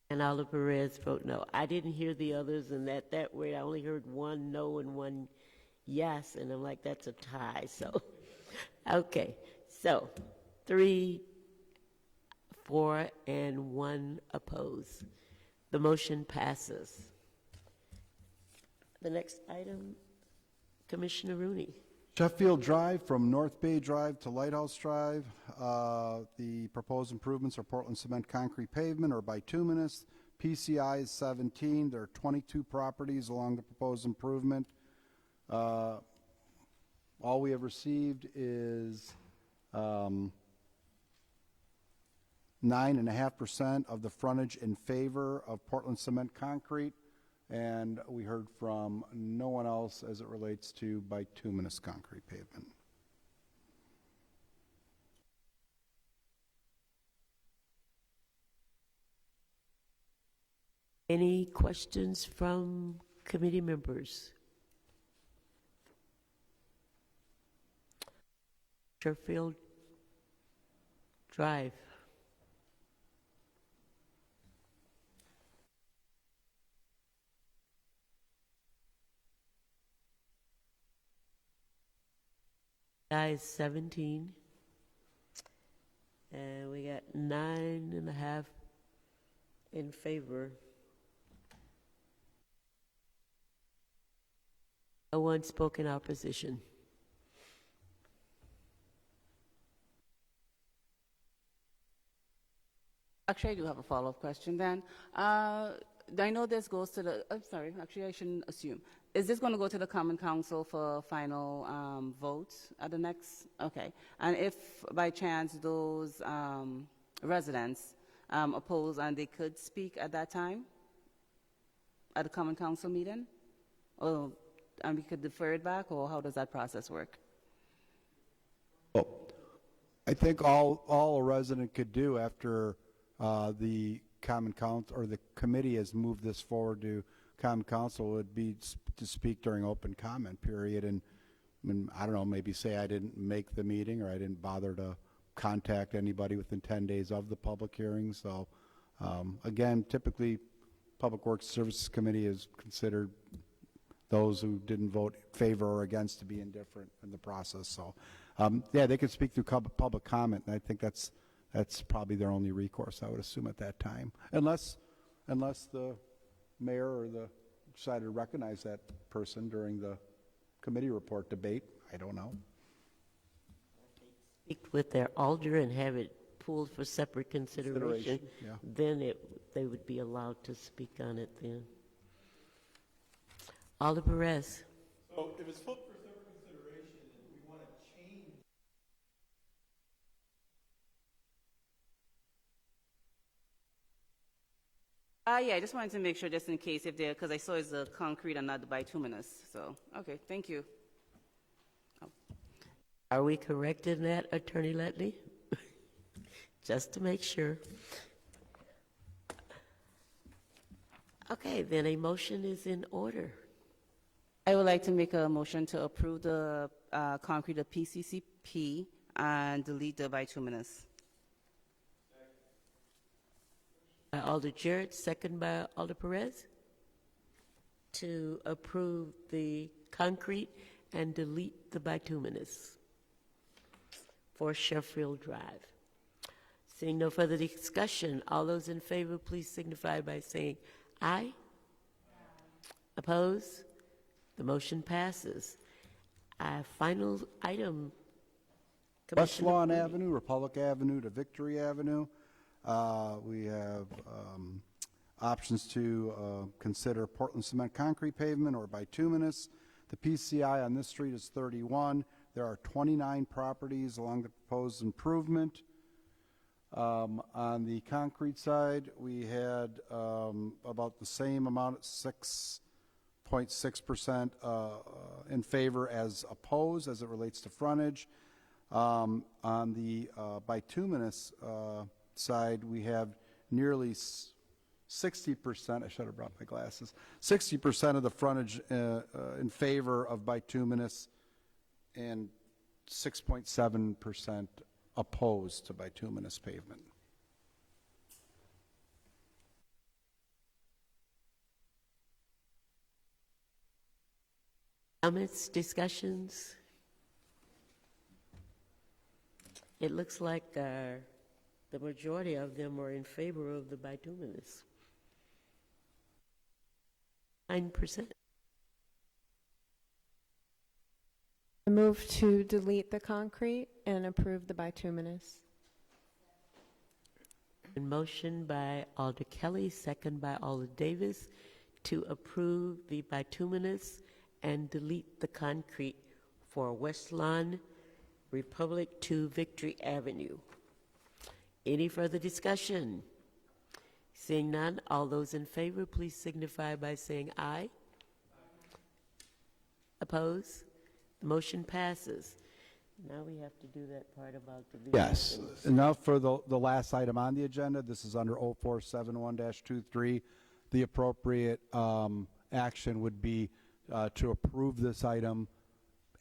And Alder Perez vote no. I didn't hear the others, and that way I only heard one no and one yes, and I'm like, that's a tie, so. Okay, so 3, 4, and 1 oppose. The motion passes. The next item, Commissioner Rooney. Sheffield Drive from North Bay Drive to Lighthouse Drive. The proposed improvements are Portland cement concrete pavement or bituminous. PCI is 17. There are 22 properties along the proposed improvement. All we have received is 9.5% of the frontage in favor of Portland cement concrete. And we heard from no one else as it relates to bituminous concrete pavement. Any questions from committee members? Sheffield Drive. Is 17, and we got 9.5 in favor. No one spoke in opposition. Actually, I do have a follow-up question then. I know this goes to the, I'm sorry, actually I shouldn't assume. Is this going to go to the Common Council for final vote at the next? Okay. And if by chance those residents oppose and they could speak at that time at the Common Council meeting? Or, and we could defer it back, or how does that process work? Well, I think all a resident could do after the Common Council or the committee has moved this forward to Common Council would be to speak during open comment period, and I don't know, maybe say I didn't make the meeting or I didn't bother to contact anybody within 10 days of the public hearing. So again, typically Public Works Services Committee is considered those who didn't vote in favor or against to be indifferent in the process. So yeah, they could speak through public comment, and I think that's probably their only recourse, I would assume, at that time, unless the mayor or the decided to recognize that person during the committee report debate. I don't know. Speak with their alder and have it pulled for separate consideration. Yeah. Then they would be allowed to speak on it then. Alder Perez. So if it's put for separate consideration and we want to change. Yeah, I just wanted to make sure, just in case, if there, because I saw it's the concrete and not the bituminous. So, okay, thank you. Are we correct in that, Attorney Letley? Just to make sure. Okay, then a motion is in order. I would like to make a motion to approve the concrete of PCCP and delete the bituminous. By Alder Jarrett, second by Alder Perez, to approve the concrete and delete the bituminous for Sheffield Drive. Seeing no further discussion, all those in favor, please signify by saying aye. Oppose? The motion passes. Final item. West Lawn Avenue, Republic Avenue to Victory Avenue. We have options to consider Portland cement concrete pavement or bituminous. The PCI on this street is 31. There are 29 properties along the proposed improvement. On the concrete side, we had about the same amount, 6.6% in favor as opposed as it relates to frontage. On the bituminous side, we have nearly 60%, I should have brought my glasses, 60% of the frontage in favor of bituminous and 6.7% opposed to bituminous pavement. Comments, discussions? It looks like the majority of them are in favor of the bituminous. 9%. I move to delete the concrete and approve the bituminous. A motion by Alder Kelly, second by Alder Davis, to approve the bituminous and delete the concrete for West Lawn Republic to Victory Avenue. Any further discussion? Seeing none, all those in favor, please signify by saying aye. Oppose? The motion passes. Now we have to do that part about the Yes. vehicles. And now for the last item on the agenda, this is under 0471-23. The appropriate action would be to approve this item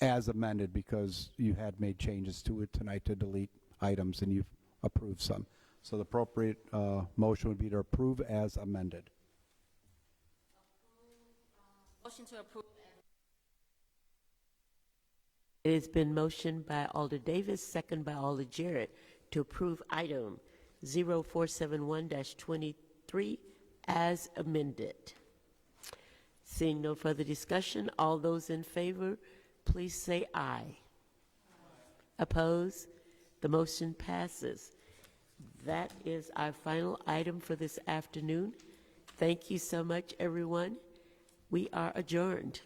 as amended, because you had made changes to it tonight to delete items and you've approved some. So the appropriate motion would be to approve as amended. Motion to approve. It has been motioned by Alder Davis, second by Alder Jarrett, to approve item 0471-23 as amended. Seeing no further discussion, all those in favor, please say aye. Oppose? The motion passes. That is our final item for this afternoon. Thank you so much, everyone. We are adjourned.